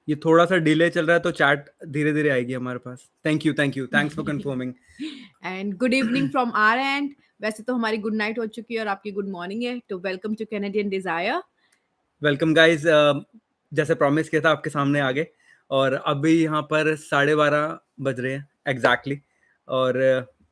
ये थोड़ा-सा डिले चल रहा है तो चैट धीरे-धीरे आएगी हमारे पास। Thank you, thanks for confirming. And good evening from our end. वैसे तो हमारी गुड नाइट हो चुकी है और आपकी गुड मॉर्निंग है, तो welcome to Canadian desire. Welcome guys, जैसे प्रॉमिस किया था आपके सामने आ गए और अभी यहाँ पर 12:30 बज रहे हैं एग्जैक्टली। और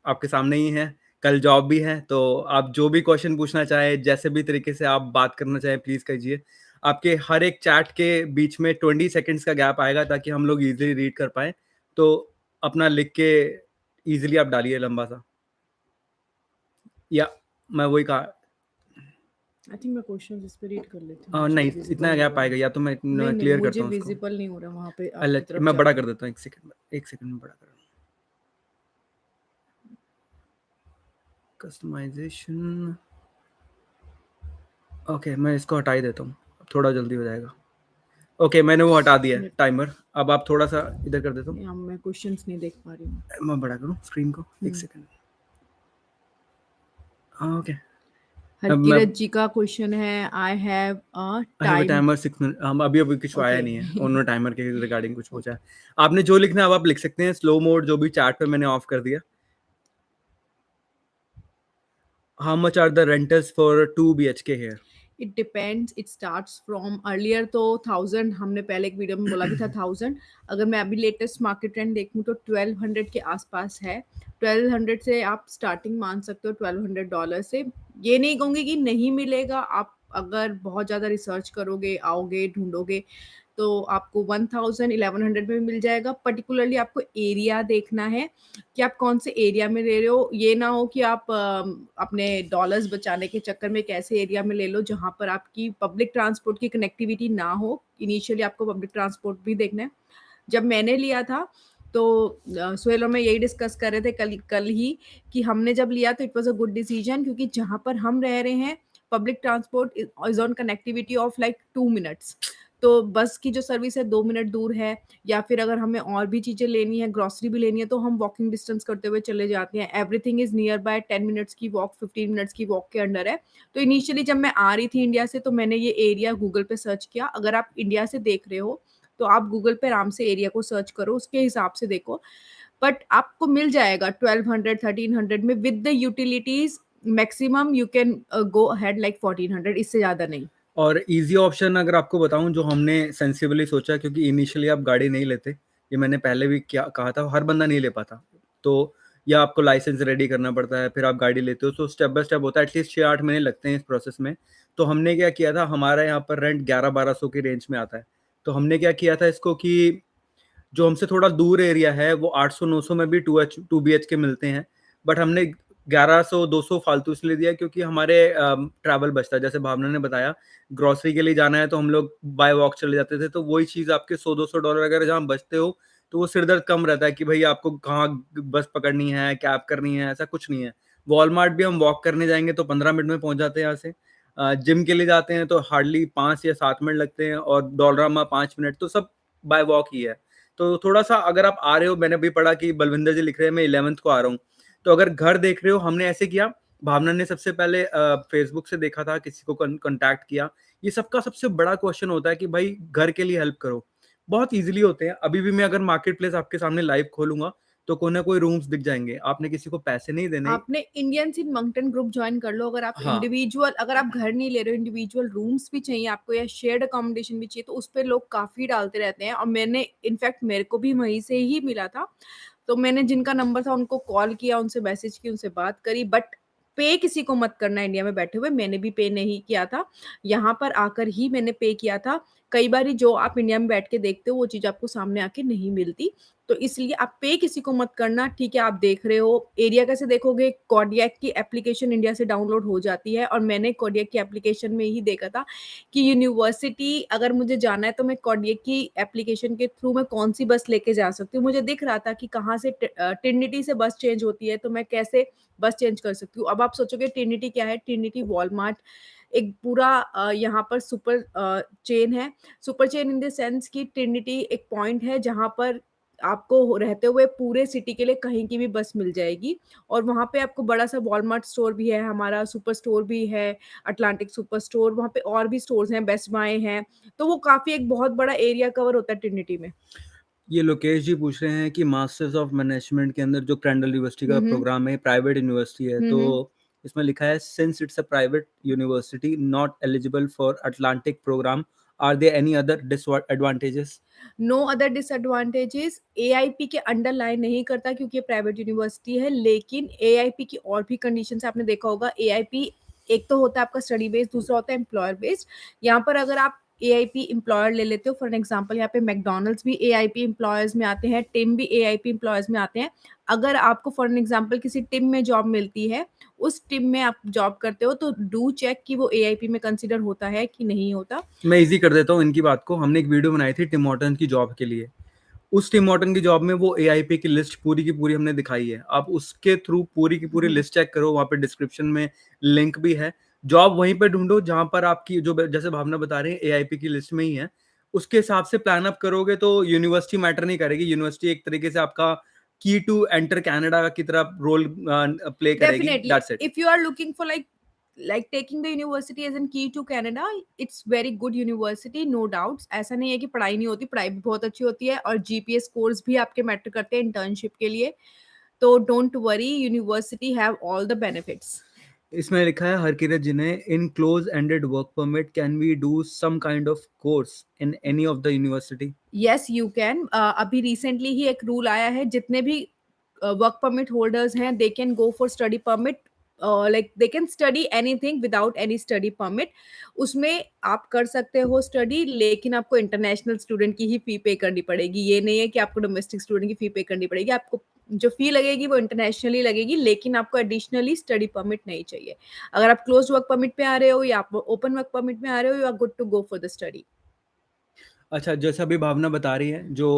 आपके सामने ही है। कल जॉब भी है, तो आप जो भी क्वेश्चन पूछना चाहें, जैसे भी तरीके से आप बात करना चाहें, प्लीज़ कीजिए। आपके हर एक चैट के बीच में 20 सेकंड्स का गैप आएगा ताकि हम लोग इजीली रीड कर पाएँ। तो अपना लिख के इजीली आप डालिए लंबा सा। या मैं वही कहा। आई थिंक मैं क्वेश्चन इस पे रीड कर लेती हूँ, मुझे नहीं, विजिबल इतना नहीं हो गैप रहा है। आएगा, या तो मैं नहीं नहीं, क्लियर मुझे करता हूँ उसको। विजिबल नहीं हो रहा वहाँ पे आपकी अलग तरफ मैं बड़ा जाके। कर देता हूँ, 1 सेकंड में बड़ा कर रहा हूँ। कस्टमाइजेशन। ओके, मैं इसको हटा ही देता हूँ, थोड़ा जल्दी हो जाएगा। ओके, मैंने वो हटा दिया है टाइमर। अब आप थोड़ा सा इधर कर देता हूँ। यहाँ मैं क्वेश्चंस नहीं देख पा रही हूँ। मैं बड़ा करूँ स्क्रीन को, 1 सेकंड। ओके, अब मैं हरकिरत जी का क्वेश्चन है, I have a I have a time. Timer 6 minute. हम अभी कुछ आया ओके। नहीं है, उन्होंने टाइमर के रिगार्डिंग कुछ पूछा है। आपने जो लिखना है अब आप लिख सकते हैं। स्लो मोड जो भी चैट पे मैंने ऑफ कर दिया। How much are the rentals for 2 BHK here? It depends, it starts from earlier to 1000, हमने पहले एक वीडियो में बोला भी था 1000। अगर मैं अभी लेटेस्ट मार्केट ट्रेंड देखूँ तो 1200 के आसपास है। 1200 से आप स्टार्टिंग मान सकते हो, $1200 से। ये नहीं कहूँगी कि नहीं मिलेगा, आप अगर बहुत ज़्यादा रिसर्च करोगे, आओगे, ढूंढोगे, तो आपको 1000 1100 में मिल जाएगा। पर्टिकुलरली आपको एरिया देखना है कि आप कौन से एरिया में ले रहे हो। ये ना हो कि आप अपने डॉलर्स बचाने के चक्कर में एक ऐसे एरिया में ले लो जहाँ पर आपकी पब्लिक ट्रांसपोर्ट की कनेक्टिविटी ना हो। इनिशियली आपको पब्लिक ट्रांसपोर्ट भी देखना है। जब मैंने लिया था तो सोहेल और मैं यही डिस्कस कर रहे थे कल कल ही कि हमने जब लिया तो it was a good decision, क्योंकि जहाँ पर हम रह रहे हैं public transport is on connectivity of like 2 minutes. तो बस की जो सर्विस है 2 मिनट दूर है, या फिर अगर हमें और भी चीज़ें लेनी है, ग्रॉसरी भी लेनी है, तो हम वॉकिंग डिस्टेंस करते हुए चले जाते हैं। Everything is near by, 10 minutes की वॉक, 15 मिनट्स की वॉक के अंडर है। तो इनिशियली जब मैं आ रही थी इंडिया से तो मैंने ये एरिया गूगल पे सर्च किया। अगर आप इंडिया से देख रहे हो तो आप गूगल पे आराम से एरिया को सर्च करो, उसके हिसाब से देखो। बट आपको मिल जाएगा 1200 1300 में with the utilities. Maximum you can go ahead like 1400, इससे ज़्यादा नहीं। और ईज़ी ऑप्शन अगर आपको बताऊँ जो हमने सेंसिबली सोचा, क्योंकि इनिशियली आप गाड़ी नहीं लेते, ये मैंने पहले भी क्या कहा था, हर बंदा नहीं ले पाता। तो या आपको लाइसेंस रेडी करना पड़ता है, फिर आप गाड़ी लेते हो, तो स्टेप बाय स्टेप होता है, एटलीस्ट 6-8 महीने लगते हैं इस प्रोसेस में। तो हमने क्या किया था, हमारा यहाँ पर रेंट 1100-1200 की रेंज में आता है। तो हमने क्या किया था इसको कि जो हमसे थोड़ा दूर एरिया है वो 800-900 में भी 2 BHK मिलते हैं। बट हमने 1100-200 फालतू इसलिए दिया क्योंकि हमारे ट्रैवल बचता है। जैसे भावना ने बताया, ग्रोसरी के लिए जाना है तो हम लोग बाय वॉक चले जाते थे, तो वही चीज़ आपके $100-200 अगर जहाँ बचते हो, तो वो सिर दर्द कम रहता है कि भाई आपको कहाँ बस पकड़नी है, कैब करनी है, ऐसा कुछ नहीं है। वॉलमार्ट भी हम वॉक करने जाएँगे तो 15 मिनट में पहुँच जाते हैं यहाँ से। जिम के लिए जाते हैं तो हार्डली 5 या 7 मिनट लगते हैं, और डोलरामा 5 मिनट, तो सब बाय वॉक ही है। तो थोड़ा-सा अगर आप आ रहे हो, मैंने अभी पढ़ा कि बलविंदर जी लिख रहे हैं मैं 11th को आ रहा हूँ। तो अगर घर देख रहे हो, हमने ऐसे किया, भावना ने सबसे पहले फेसबुक से देखा था, किसी को कॉन्टैक्ट किया। ये सबका सबसे बड़ा क्वेश्चन होता है कि भाई घर के लिए हेल्प करो। बहुत ईज़िली होते हैं। अभी भी मैं अगर मार्केट प्लेस आपके सामने लाइव खोलूँगा, तो कोई ना कोई रूम्स दिख जाएँगे। आपने किसी को पैसे नहीं देने। आपने इंडियंस इन मंगटन ग्रुप ज्वाइन कर लो। अगर आप हाँ। इंडिविजुअल, अगर आप घर नहीं ले रहे हो, इंडिविजुअल रूम्स भी चाहिए आपको या शेयर्ड अकोमोडेशन भी चाहिए, तो उस पे लोग काफ़ी डालते रहते हैं। और मैंने इनफैक्ट मेरे को भी वहीं से ही मिला था। तो मैंने जिनका नंबर था उनको कॉल किया, उनसे मैसेज की, उनसे बात करी। बट पे किसी को मत करना इंडिया में बैठे हुए। मैंने भी पे नहीं किया था, यहाँ पर आकर ही मैंने पे किया था। कई बारी जो आप इंडिया में बैठ के देखते हो वो चीज़ आपको सामने आके नहीं मिलती। तो इसलिए आप पे किसी को मत करना। ठीक है, आप देख रहे हो एरिया कैसे देखोगे? कॉर्डियक की एप्लीकेशन इंडिया से डाउनलोड हो जाती है, और मैंने कॉर्डियक की एप्लीकेशन में ही देखा था कि यूनिवर्सिटी अगर मुझे जाना है तो मैं कॉर्डियक की एप्लीकेशन के थ्रू मैं कौन सी बस लेके जा सकती हूँ। मुझे दिख रहा था कि कहाँ से ट्रिनिटी से बस चेंज होती है, तो मैं कैसे बस चेंज कर सकती हूँ। अब आप सोचोगे ट्रिनिटी क्या है? ट्रिनिटी वॉलमार्ट एक पूरा यहाँ पर सुपर चेन है। Super chain in the sense कि ट्रिनिटी एक पॉइंट है जहाँ पर आपको रहते हुए पूरे सिटी के लिए कहीं की भी बस मिल जाएगी। और वहाँ पे आपको बड़ा-सा वॉलमार्ट स्टोर भी है, हमारा सुपर स्टोर भी है, अटलांटिक सुपर स्टोर, वहाँ पे और भी स्टोर्स हैं, बेस्ट बाय हैं, तो वो काफ़ी एक बहुत बड़ा एरिया कवर होता है ट्रिनिटी में। ये लोकेश जी पूछ रहे हैं कि मास्टर्स ऑफ मैनेजमेंट के अंदर जो क्रैंडल यूनिवर्सिटी का हुँ, हुँ। प्रोग्राम है, प्राइवेट यूनिवर्सिटी है, हुँ, हुँ। तो इसमें लिखा है since it's a private university not eligible for Atlantic program, are there any other disadvantages? No other disadvantages, AIP के अंडर लाई नहीं करता क्योंकि ये प्राइवेट यूनिवर्सिटी है, लेकिन एआईपी की और भी कंडीशंस आपने देखा होगा। एआईपी एक तो होता है आपका स्टडी बेस्ड, दूसरा होता है एम्प्लॉयर बेस्ड। यहाँ पर अगर आप एआईपी एम्प्लॉयर ले लेते हो, फॉर एन एग्जांपल यहाँ पे मैकडॉनल्ड्स भी एआईपी एम्प्लॉयर्स में आते हैं, टिम भी एआईपी एम्प्लॉयर्स में आते हैं। अगर आपको फॉर एन एग्जांपल किसी टिम में जॉब मिलती है, उस टिम में आप जॉब करते हो, तो डू चेक कि वो एआईपी में कंसिडर होता है कि नहीं होता। मैं ईज़ी कर देता हूँ इनकी बात को। हमने एक वीडियो बनाई थी टिम हॉर्टन की जॉब के लिए। उस टिम हॉर्टन की जॉब में वो एआईपी की लिस्ट पूरी की पूरी हमने दिखाई है। आप उसके थ्रू पूरी की पूरी हम्म। लिस्ट चेक करो, वहाँ पे डिस्क्रिप्शन में लिंक भी है। जॉब वहीं पे ढूँढो जहाँ पर आपकी जो जैसे भावना बता रही है एआईपी की लिस्ट में ही है। उसके हिसाब से प्लान अप करोगे तो यूनिवर्सिटी मैटर नहीं करेगी। यूनिवर्सिटी एक तरीके से आपका की टू एंटर कनाडा की तरह रोल प्ले करेगी, Definitely. That's it. If you are looking for like taking the university as a key to Canada, it's very good university, no doubts. ऐसा नहीं है कि पढ़ाई नहीं होती, पढ़ाई भी बहुत अच्छी होती है और जीपीए स्कोर्स भी आपके मैटर करते हैं इंटर्नशिप के लिए। तो don't worry, university have all the benefits. इसमें लिखा है हरकिरत जी ने, in close ended work permit can we do some kind of course in any of the university? Yes you can. अभी रिसेंटली ही एक रूल आया है, जितने भी वर्क परमिट होल्डर्स हैं they can go for study permit, like they can study anything without any study permit. उसमें आप कर सकते हो स्टडी, लेकिन आपको इंटरनेशनल स्टूडेंट की ही फी पे करनी पड़ेगी। ये नहीं है कि आपको डोमेस्टिक स्टूडेंट की फी पे करनी पड़ेगी। आपको जो फी लगेगी वो इंटरनेशनली लगेगी, लेकिन आपको एडिशनली स्टडी परमिट नहीं चाहिए। अगर आप क्लोज वर्क परमिट पे आ रहे हो या आप ओपन वर्क परमिट में आ रहे हो, you are good to go for the study. अच्छा, जैसे अभी भावना बता रही है जो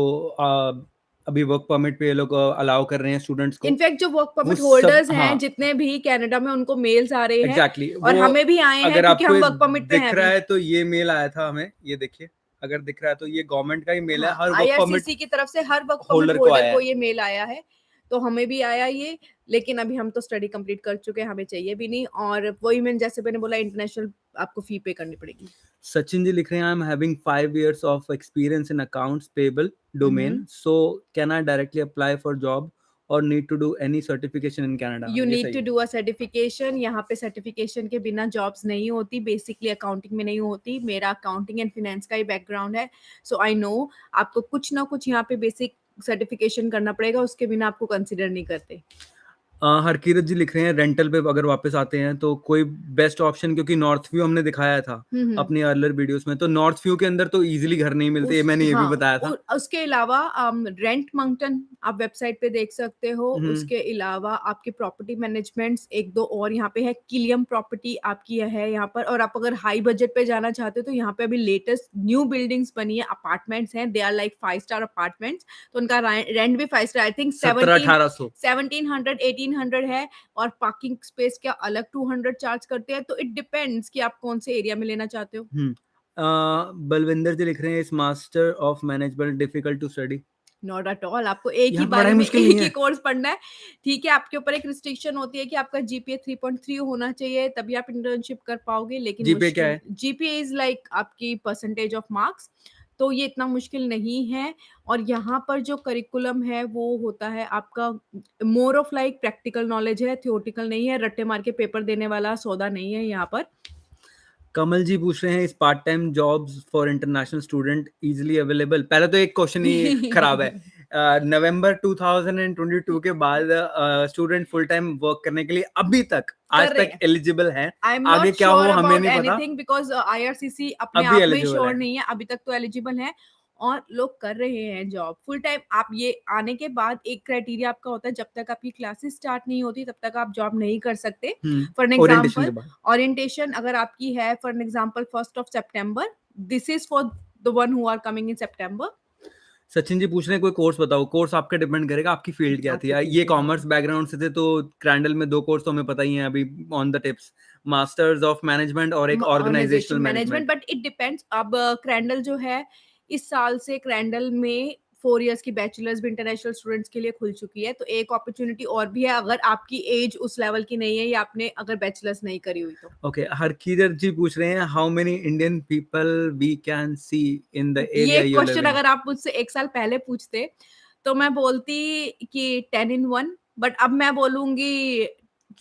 अभी वर्क परमिट पे ये लोग अलाउ कर रहे हैं स्टूडेंट्स को, इनफैक्ट जो वर्क वो परमिट सब होल्डर्स हैं हाँ, जितने भी कनाडा में, उनको मेल्स आ रहे हैं एग्ज़ैक्टली और वो हमें भी आए हैं अगर क्योंकि आपको हम ये वर्क परमिट पे हैं दिख रहा अभी। है तो ये मेल आया था हमें, ये देखिए, अगर दिख रहा है तो ये गवर्नमेंट का ही मेल है, हाँ, हर वर्क परमिट आईआरसीसी की तरफ से हर वर्क परमिट होल्डर को होल्डर आया को है। ये मेल आया है, तो हमें भी आया ये। लेकिन अभी हम तो स्टडी कंप्लीट कर चुके हैं, हमें चाहिए भी नहीं। और वही मैंने जैसे मैंने बोला, इंटरनेशनल आपको फी पे करनी पड़ेगी। सचिन जी लिख रहे हैं, I am having 5 years of experience in accounts payable domain, hmm. So can I directly apply for job or need to do any certification in Canada? You ये नीड सही टू है। Do a certification. यहाँ पे certification के बिना jobs नहीं होती, basically accounting में नहीं होती। मेरा अकाउंटिंग एंड फाइनेंस का ही बैकग्राउंड है, सो आई नो आपको कुछ ना कुछ यहाँ पे बेसिक सर्टिफिकेशन करना पड़ेगा, उसके बिना आपको कंसिडर नहीं करते। हरकीरत जी लिख रहे हैं रेंटल पे अगर वापस आते हैं तो कोई बेस्ट ऑप्शन, क्योंकि नॉर्थ व्यू हमने दिखाया था हम्म। अपनी अर्लियर वीडियोस में, तो नॉर्थ व्यू के अंदर तो इजीली घर नहीं मिलते, ये उस मैंने ये भी हाँ, बताया था। उसके अलावा रेंट माउंटेन आप वेबसाइट पे देख सकते हो। हम्म। उसके अलावा आपके प्रॉपर्टी मैनेजमेंट्स एक दो और यहाँ पे है, किलियम प्रॉपर्टी आपकी है यहाँ पर। और आप अगर हाई बजट पे जाना चाहते हो तो यहाँ पे अभी लेटेस्ट न्यू बिल्डिंग्स बनी है, अपार्टमेंट्स हैं, they are like 5 star apartments. तो उनका रेंट भी 5 स्टार, आई थिंक 1700-1800। 1700 1800 है। और पार्किंग स्पेस का अलग 200 चार्ज करते हैं। तो इट डिपेंड्स कि आप कौन से एरिया में लेना चाहते हो। बलविंदर जी लिख रहे हैं, इस master of management difficult to study? Not at all, आपको एक ही यहाँ बारी पढ़ाई में मुश्किल नहीं एक ही है। कोर्स पढ़ना है। ठीक है, आपके ऊपर एक रिस्ट्रिक्शन होती है कि आपका जीपीए 3.3 होना चाहिए, तभी आप इंटर्नशिप कर पाओगे। लेकिन जीपे क्या मुश्किल, है? जीपीए इज लाइक आपकी परसेंटेज ऑफ मार्क्स। तो ये इतना मुश्किल नहीं है। और यहाँ पर जो करिकुलम है वो होता है आपका more of like practical knowledge है, थियोरटिकल नहीं है। रट्टे मार के पेपर देने वाला सौदा नहीं है यहाँ पर। कमल जी पूछ रहे हैं, इस part time jobs for international student easily available? पहले तो एक क्वेश्चन ही खराब है। नवंबर 2022 के बाद स्टूडेंट फुल टाइम वर्क करने के लिए अभी तक आज कर रहे तक हैं। एलिजिबल हैं। आई एम आगे नॉट क्या हो श्योर हमें अबाउट नहीं पता। एनीथिंग बिकॉज़ आईआरसीसी अपने अभी आप में एलिजिबल श्योर है। नहीं है, अभी तक तो एलिजिबल है। और लोग कर रहे हैं जॉब फुल टाइम। आप ये आने के बाद एक क्राइटेरिया आपका होता है, जब तक आपकी क्लासेस स्टार्ट नहीं होती तब तक आप जॉब नहीं कर सकते। फॉर एन ओरिएंटेशन के एग्जांपल, बाद। ओरिएंटेशन अगर आपकी है for an example 1 this is for the one who are coming in September. Sachin ji पूछ रहे हैं, कोई कोर्स बताओ। कोर्स आपका डिपेंड करेगा आपकी फील्ड क्या थी। आपकी फील्ड ये पे, हाँ। कॉमर्स बैकग्राउंड से थे तो क्रैंडल में 2 कोर्स तो हमें पता ही हैं अभी on the tips, masters of management और एक organisational organisation management, management. But it depends. अब क्रैंडल जो है, इस साल से क्रैंडल में 4 इयर्स की बैचलर्स भी इंटरनेशनल स्टूडेंट्स के लिए खुल चुकी है, तो एक अपॉर्चुनिटी और भी है अगर आपकी एज उस लेवल की नहीं है या आपने अगर बैचलर्स नहीं करी हुई तो। ओके, हरकिरत जी पूछ रहे हैं how many Indian people we can see in the ये area you question live in? अगर आप मुझसे 1 साल पहले पूछते, तो मैं बोलती कि 10 इन 1, बट अब मैं बोलूँगी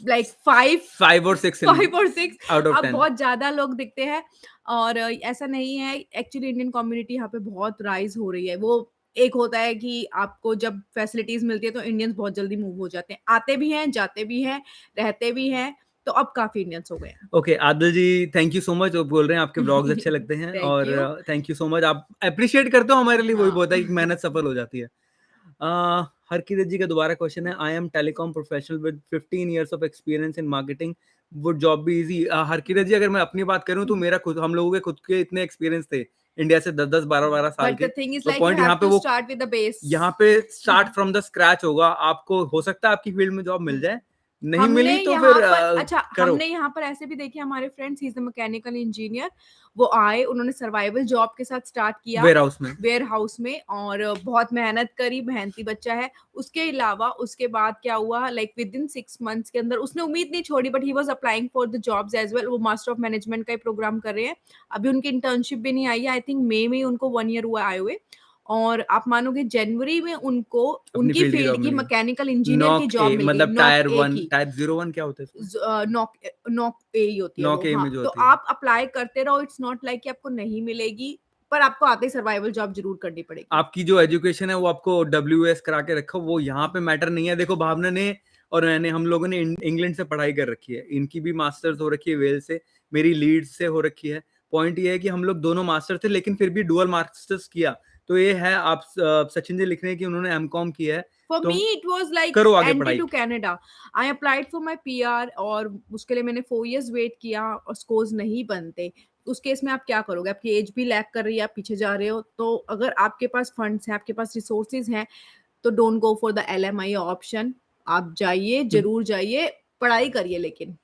लाइक 5 5 और 6 इन 5 और 6। आउट ऑफ अब 10। बहुत ज़्यादा लोग दिखते हैं और ऐसा नहीं है, एक्चुअली इंडियन कम्युनिटी यहाँ पे बहुत राइज़ हो रही है। वो एक होता है कि आपको जब फैसिलिटीज़ मिलती है तो इंडियंस बहुत जल्दी मूव हो जाते हैं। आते भी हैं, जाते भी हैं, रहते भी हैं, तो अब काफ़ी इंडियंस हो गए हैं। Okay, Adil ji thank you so much. वो बोल रहे हैं आपके व्लॉग्स अच्छे लगते हैं थैंक और you. Thank you so much, आप एप्रिशिएट करते हो, हमारे लिए वही हाँ। बहुत है कि मेहनत सफल हो जाती है। हरकिरत जी का दोबारा क्वेश्चन है, I am telecom professional with 15 years of experience in marketing, would job be easy? Harkirat ji अगर मैं अपनी बात करूं तो मेरा खुद, हम लोगों के खुद के इतने एक्सपीरियंस थे इंडिया से 10-10 12-12 साल बट के, द थिंग इज़ तो लाइक यू पॉइंट हैव यहाँ पे टू वो, स्टार्ट विद द बेस। यहाँ पे स्टार्ट फ्रॉम द स्क्रैच होगा। आपको हो सकता है आपकी फील्ड में जॉब मिल जाए, नहीं हमने मिली तो यहाँ फिर पर अच्छा, करो। हमने यहाँ पर ऐसे भी देखे हमारे friends, he is the mechanical engineer, वो आए, उन्होंने सर्वाइवल जॉब के साथ स्टार्ट किया वेयर हाउस में। वेयर हाउस में और बहुत मेहनत करी, मेहनती बच्चा है। उसके अलावा उसके बाद क्या हुआ, लाइक विदिन 6 मंथ्स के अंदर उसने उम्मीद नहीं छोड़ी, but he was applying for the jobs as well. वो मास्टर ऑफ मैनेजमेंट का ही प्रोग्राम कर रहे हैं। अभी उनकी इंटर्नशिप भी नहीं आई है, आई थिंक मई में ही उनको 1 ईयर हुआ आए हुए, और आप मानोगे जनवरी में उनको अपनी उनकी फील्ड की जॉब फील्ड की मिल गई। मैकेनिकल इंजीनियर की नॉक जॉब ए मिल गई, मतलब नॉक टायर ए 1, की। टायर 01 क्या होता है इसमें? नॉक नॉक ए ही होती है वो, नॉक ए हाँ। में जो तो होती है। आप अप्लाई करते रहो, इट्स नॉट लाइक कि आपको नहीं मिलेगी, पर आपको आते ही सर्वाइवल जॉब ज़रूर करनी पड़ेगी। आपकी जो एजुकेशन है वो आपको डब्ल्यूएस करा के रखो, वो यहाँ पे मैटर नहीं है। देखो भावना ने और मैंने, हम लोगों ने इंग्लैंड से पढ़ाई कर रखी है, इनकी भी मास्टर्स हो रखी है वेल्स से, मेरी लीड्स से हो रखी है। पॉइंट ये है कि हम लोग दोनों मास्टर थे लेकिन फिर भी डुअल मास्टर्स किया। तो ये है, आप सचिन जी लिख रहे हैं कि उन्होंने एमकॉम किया है, फॉर तो मी इट वाज़ लाइक करो आगे एंट्री पढ़ाई। To Canada. I applied for my PR और उसके लिए मैंने 4 इयर्स वेट किया और स्कोर्स नहीं बनते। उस केस में आप क्या करोगे? आपकी एज भी लैग कर रही है, आप पीछे जा रहे हो, तो अगर आपके पास फंड्स हैं, आपके पास रिसोर्सेज़ हैं, तो don't go for the LMI option. आप जाइए, ज़रूर जाइए, पढ़ाई करिए लेकिन।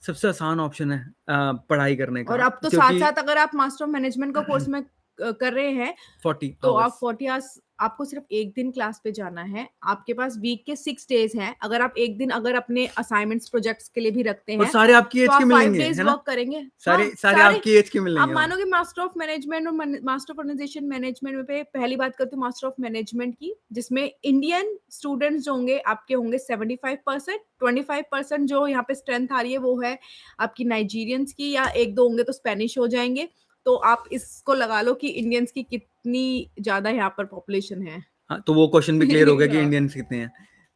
सबसे आसान ऑप्शन है पढ़ाई करने और का, अब तो क्योंकि साथ-साथ अगर आप मास्टर ऑफ मैनेजमेंट का कोर्स में कर रहे हैं, 40 तो आप आवर्स 40 आवर्स, आपको सिर्फ 1 दिन क्लास पे जाना है। आपके पास वीक के 6 डेज़ हैं। अगर आप 1 दिन अगर अपने असाइनमेंट्स, प्रोजेक्ट्स के लिए भी रखते और हैं, सारे आपकी तो एज के आप 5 मिलेंगे, डेज़ है ना? वर्क करेंगे। सारे हाँ, सारे सारे आपकी एज के आप मिलेंगे, हाँ। मानोगे मास्टर ऑफ मैनेजमेंट और मास्टर ऑफ ऑर्गेनाइजेशन मैनेजमेंट में पे पहली बात करते हैं मास्टर ऑफ मैनेजमेंट की, जिसमें इंडियन स्टूडेंट्स जो होंगे आपके होंगे 75%, 25% जो यहाँ पे स्ट्रेंथ आ रही है वो है आपकी नाइजीरियंस की, या 1-2 होंगे तो स्पेनिश हो जाएँगे। तो आप इसको लगा लो कि इंडियंस की कितनी ज़्यादा यहाँ पर पॉपुलेशन है। हाँ, तो वो क्वेश्चन भी क्लियर हो गया कि हाँ। इंडियंस कितने हैं।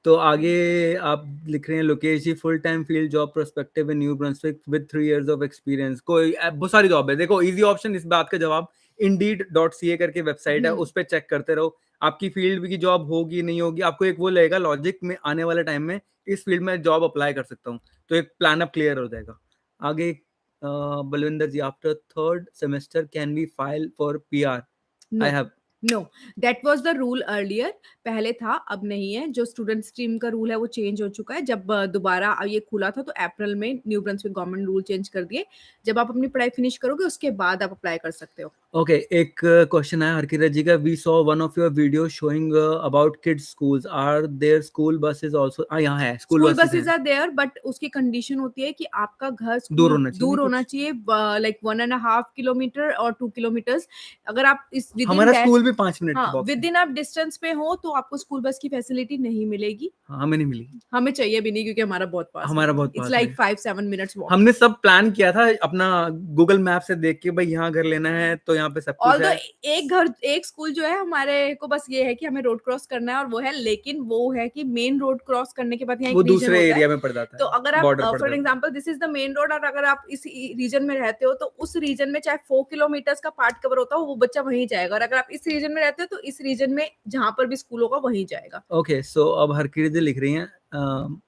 तो आगे आप लिख रहे हैं, Lokesh ji full time field job perspective in New Brunswick with 3 years of experience. कोई बहुत सारी जॉब है। देखो इजी ऑप्शन, इस बात का जवाब indeed.ca करके वेबसाइट है, हुँ। उस पे चेक करते रहो। आपकी फील्ड की जॉब होगी नहीं होगी, आपको एक वो लगेगा लॉजिक में आने वाले टाइम में इस फील्ड में जॉब अप्लाई कर सकता हूँ, तो एक प्लान अप क्लियर हो जाएगा। आगे Balwinder ji, after third semester can we file for PR? I know, have no, that was the rule earlier. पहले था, अब नहीं है। जो स्टूडेंट स्ट्रीम का रूल है वो चेंज हो चुका है। जब दोबारा ये खुला था तो अप्रैल में new Brunswick government rule change कर दिए। जब आप अपनी पढ़ाई फिनिश करोगे उसके बाद आप अप्लाई कर सकते हो। ओके, एक क्वेश्चन है हरकिरत जी का, we saw one of your video showing about kids schools, are there school buses also? यहाँ है, स्कूल स्कूल बसेस बसेस हैं, आर देयर, बट उसकी कंडीशन होती है कि आपका घर दूर स्कूल होना चाहिए नहीं दूर होना कुछ? चाहिए, लाइक 1 एंड हाफ किलोमीटर और 2 किलोमीटर्स। अगर आप इस विद इन हमारा दैट, स्कूल भी 5 मिनट हाँ, की वॉक विद है। इन आप डिस्टेंस पे हो तो आपको स्कूल बस की फैसिलिटी नहीं मिलेगी। हाँ, हमें नहीं मिली, हमें चाहिए भी नहीं क्योंकि हमारा बहुत पास में हमारा है। बहुत इट्स पास में लाइक है। 5-7 मिनट्स वॉक। हमने सब प्लान किया था अपना, गूगल मैप से देख के, भाई यहाँ घर लेना है तो यहाँ पे सब कुछ ऑल्दो है। एक स्कूल जो है हमारे को, बस ये है कि हमें रोड क्रॉस करना है और वो है, लेकिन वो है कि मेन रोड क्रॉस करने के बाद यहाँ वो एक रीजन दूसरे होता है। एरिया में पड़ जाता तो है, अगर आप बॉर्डर पड़ फॉर जाता है। Example this is the main road, और अगर आप इस रीजन में रहते हो तो उस रीजन में चाहे 4 किलोमीटर्स का पार्ट कवर होता हो वो बच्चा वहीं जाएगा, और अगर आप इस रीजन में रहते हो तो इस रीजन में जहां पर भी स्कूल होगा वहीं जाएगा। ओके, सो अब हरकिरत जी लिख रही हैं,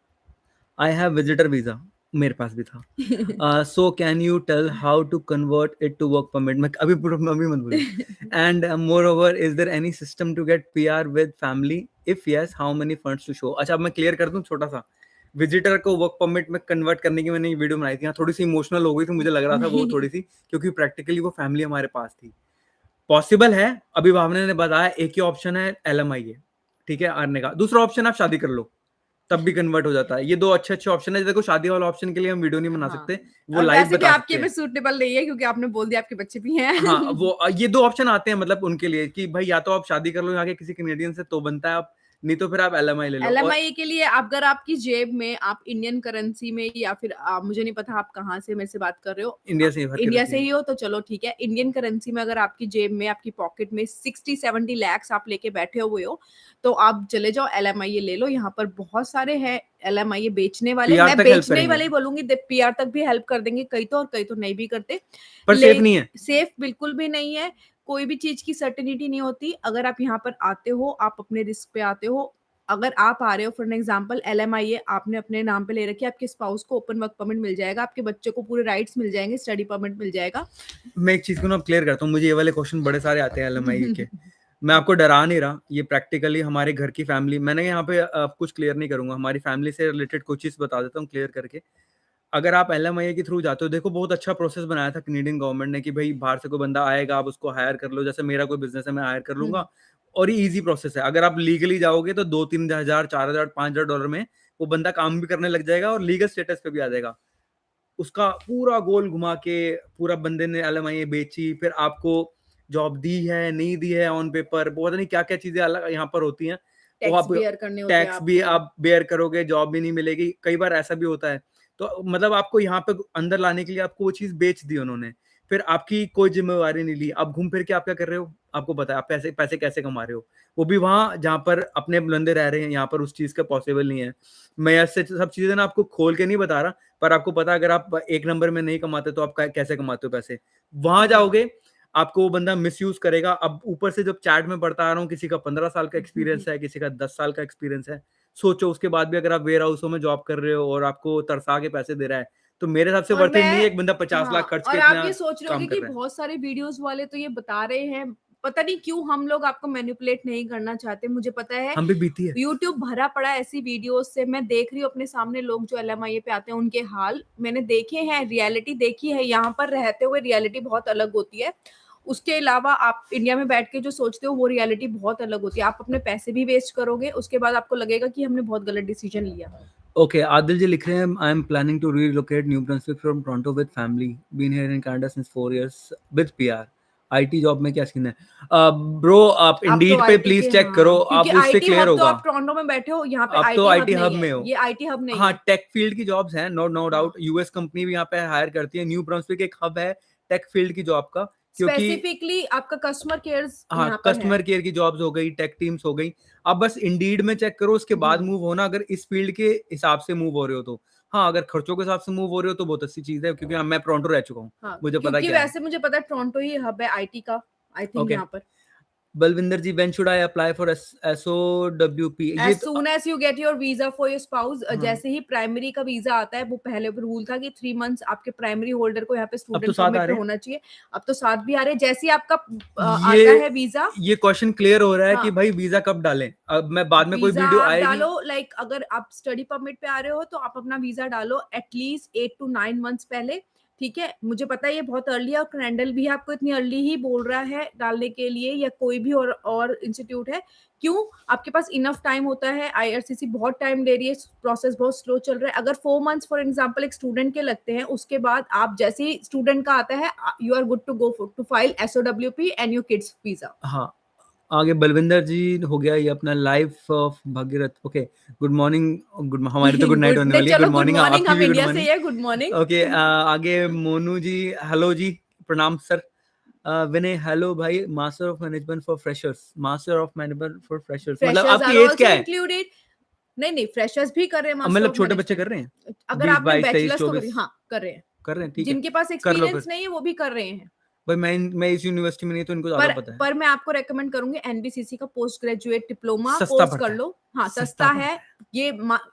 आई हैव विजिटर वीजा, मेरे पास भी था। So can you tell how to convert it to work permit? मैं अभी अभी मत बोलिए। And moreover, is there any system to get PR with family? If yes, how many funds to show? अच्छा, अब मैं क्लियर कर दूं छोटा सा, विजिटर को वर्क परमिट में कन्वर्ट करने की मैंने ये वीडियो बनाई थी, हाँ, थोड़ी सी इमोशनल हो गई थी, मुझे लग रहा था वो थोड़ी सी, क्योंकि प्रैक्टिकली वो फैमिली हमारे पास थी। पॉसिबल है। अभी भावना ने बताया एक ही ऑप्शन है LMIA, ठीक है, अर्न का। दूसरा ऑप्शन आप शादी कर लो, तब भी कन्वर्ट हो जाता है। ये 2 अच्छे-अच्छे ऑप्शन है। देखो शादी वाला ऑप्शन के लिए हम वीडियो नहीं बना हाँ, सकते, वो और लाइव वैसे भी बता आपके सकते में हैं। सूटेबल नहीं है क्योंकि आपने बोल दिया आपके बच्चे भी हैं। हाँ, वो ये 2 ऑप्शन आते हैं मतलब उनके लिए कि भाई या तो आप शादी कर लो यहाँ के किसी कैनेडियन से तो बनता है, आप नहीं तो फिर आप LMI ले लो। और एलएमआई के लिए अगर आपकी जेब में आप इंडियन करेंसी में या फिर मुझे नहीं पता आप कहाँ से मेरे से बात कर रहे हो, इंडिया से ही भर के इंडिया रखी से है। ही हो तो चलो ठीक है। इंडियन करेंसी में अगर आपकी जेब में आपकी पॉकेट में 60-70 लैक्स आप लेके बैठे हुए हो तो आप चले जाओ एलएमआई ले लो। यहाँ पर बहुत सारे हैं एलएमआई बेचने वाले, पीआर मैं तक हेल्प बेचने करेंगे, वाले ही बोलूंगी, पीआर तक भी हेल्प कर देंगे कई तो नहीं भी करते। पर सेफ नहीं है। सेफ बिल्कुल भी नहीं है, कोई भी चीज की सर्टेनिटी नहीं होती। अगर आप यहाँ पर आते हो, आप अपने रिस्क पे आते हो। अगर आप आ रहे हो फॉर एग्जांपल LMIA आपने अपने नाम पे ले रखी है, आपके स्पाउस को ओपन वर्क परमिट मिल जाएगा, आपके बच्चे को पूरे राइट्स मिल जाएंगे, स्टडी परमिट मिल जाएगा। मैं एक चीज को ना क्लियर करता हूँ, मुझे ये वाले क्वेश्चन बड़े सारे आते हैं LMI के। मैं आपको डरा नहीं रहा, ये प्रैक्टिकली हमारे घर की फैमिली, मैंने यहाँ पे कुछ क्लियर नहीं करूंगा, हमारी फैमिली से रिलेटेड कुछ चीज बता देता हूँ क्लियर करके। अगर आप LMIA के थ्रू जाते हो, देखो बहुत अच्छा प्रोसेस बनाया था कैनेडियन गवर्नमेंट ने कि भाई बाहर से कोई बंदा आएगा, आप उसको हायर कर लो, जैसे मेरा कोई बिजनेस है मैं हायर कर लूंगा। और ये इजी प्रोसेस है। अगर आप लीगली जाओगे तो 2-3 हज़ार, 4 हज़ार, 5 हज़ार डॉलर में वो बंदा काम भी करने लग जाएगा और लीगल स्टेटस पे भी आ जाएगा। उसका पूरा गोल घुमा के पूरा बंदे ने LMIA बेची, फिर आपको जॉब दी है नहीं दी है ऑन पेपर, बहुत नहीं क्या क्या चीजें अलग यहाँ पर होती हैं। वो टैक्स आप बेयर करने होते हैं टैक्स भी आपको। आप बेयर करोगे, जॉब भी नहीं मिलेगी, कई बार ऐसा भी होता है। तो मतलब आपको यहाँ पे अंदर लाने के लिए आपको वो चीज बेच दी उन्होंने, फिर आपकी कोई जिम्मेवारी नहीं ली। आप घूम फिर के आप क्या कर रहे हो, आपको पता है आप पैसे पैसे कैसे कमा रहे हो, वो भी वहां जहाँ पर अपने बंदे रह रहे हैं, यहाँ पर उस चीज का पॉसिबल नहीं है। मैं ऐसे सब चीजें ना आपको खोल के नहीं बता रहा, पर आपको पता अगर आप एक नंबर में नहीं कमाते तो आप कैसे कमाते हो पैसे। वहां जाओगे आपको वो बंदा मिसयूज करेगा। अब ऊपर से जब चैट में पढ़ता आ रहा हूँ, किसी का 15 साल का एक्सपीरियंस है, किसी का 10 साल का एक्सपीरियंस है। सोचो उसके बाद भी अगर आप वेयर हाउसों में जॉब कर रहे हो और आपको तरसा के पैसे दे रहा है, तो मेरे हिसाब से और वर्थ इट नहीं है मैं एक बंदा 50 लाख हाँ, खर्च के और आप इतना ये सोच रहे काम होगे कर कि रहा है। बहुत सारे वीडियोस वाले तो ये बता रहे हैं, पता नहीं क्यों हम लोग आपको मैनिपुलेट नहीं करना चाहते, मुझे पता है। हम भी बीती है। यूट्यूब भरा पड़ा है ऐसी वीडियोस से, मैं देख रही हूँ अपने सामने लोग जो LMIA पे आते हैं उनके हाल मैंने देखे हैं, रियलिटी देखी है। यहाँ पर रहते हुए रियलिटी बहुत अलग होती है। उसके अलावा आप इंडिया में बैठ के जो सोचते हो वो रियलिटी बहुत अलग होती है। आप अपने पैसे भी वेस्ट करोगे, उसके बाद आपको लगेगा कि हमने बहुत गलत डिसीजन लिया। ओके, आदिल जी लिख रहे हैं, I am planning to relocate New Brunswick from Toronto with family, been here in Canada since 4 years with PR. IT job में क्या सीन है? ब्रो आप आप तो इंडीड पे आईटी के, प्लीज चेक करो, हाँ, क्योंकि आप उससे आईटी क्लियर हब तो होगा। आप टोरंटो में बैठे हो, यहाँ पे आप तो आईटी हब आईटी हब नहीं है, में हो। ये आईटी हब नहीं हाँ, है। टेक फील्ड की जॉब्स हैं, नो डाउट। हाँ, यूएस कंपनी भी यहाँ पे हायर करती है। न्यू ब्रंसविक एक हब है टेक फील्ड की जॉब का, क्योंकि स्पेसिफिकली आपका कस्टमर केयर हाँ, यहाँ पर है। कस्टमर केयर की जॉब्स हो गई, टेक टीम्स हो गई। आप बस इंडीड में चेक करो, उसके बाद मूव होना, अगर इस फील्ड के हिसाब से मूव हो रहे हो तो। हाँ, अगर खर्चों के हिसाब से मूव हो रहे हो तो बहुत अच्छी चीज है, क्योंकि मैं टोरंटो रह चुका हूँ, हाँ, मुझे पता क्योंकि क्या है। वैसे मुझे पता है टोरंटो ही हब है आईटी का, आई थिंक ओके, यहाँ पर। Balvinder ji, when should I apply for SOWP? ये एज तो soon as you get your visa for your spouse, हाँ, जैसे ही प्राइमरी का वीजा आता है, वो पहले रूल था कि 3 मंथ्स आपके प्राइमरी होल्डर को यहाँ पे अब तो स्टूडेंट 7 आ परमिट पे रहे हैं। होना चाहिए। अब तो 7 भी आ रहे हैं, जैसे ही आपका आता ये है वीजा। ये क्वेश्चन क्लियर हो रहा है कि हाँ, भाई वीजा कब डालें। अब मैं बाद में कोई वीजा वीडियो आप आएगी। डालो, लाइक अगर आप स्टडी परमिट पे आ रहे हो तो आप अपना वीजा डालो एटलीस्ट 8 to 9 मंथ्स पहले। ठीक है, मुझे पता है ये बहुत अर्ली है और क्रैंडल भी आपको इतनी अर्ली ही बोल रहा है डालने के लिए, या कोई भी और इंस्टीट्यूट है। क्यों? आपके पास इनफ टाइम होता है, IRCC बहुत टाइम ले रही है, प्रोसेस बहुत स्लो चल रहा है। अगर 4 मंथ्स फॉर एग्जाम्पल एक स्टूडेंट के लगते हैं, उसके बाद आप जैसे ही स्टूडेंट का आता है, you are good to go to file SOWP and your kids visa. हाँ, आगे बलविंदर जी हो गया ये अपना life of Bhagirath. Okay, good morning. Good, हमारी तो गुड नाइट गुड होने नहीं, वाली है। गुड चलो गुड मॉर्निंग, मॉर्निंग, आपकी हम भी गुड इंडिया से मॉर्निंग। ही है, गुड मॉर्निंग। ओके, आगे मोनू जी, हेलो जी, प्रणाम सर। विनय, हेलो भाई, master of management for freshers, master of management for freshers, मतलब फ्रेशर्स आर आपकी एज आल्सो क्या है? इंक्लूडेड। नहीं नहीं, फ्रेशर्स भी कर रहे हैं अब मास्टर मतलब ऑफ छोटे बच्चे कर रहे हैं, मैनेजमेंट। अगर 20, आपने 22, 23, बैचलर्स तो करी, 24 हाँ कर रहे हैं। कर रहे हैं, ठीक है। जिनके पास कर लो एक्सपीरियंस फिर। नहीं है वो भी कर रहे हैं। भाई मैं इस यूनिवर्सिटी में नहीं, तो इनको ज्यादा पता है। पर मैं आपको रेकमेंड करूंगी NBCC का पोस्ट ग्रेजुएट डिप्लोमा सस्ता कोर्स कर पड़ता है, लो। हाँ, सस्ता सस्ता पड़ता है। है। ये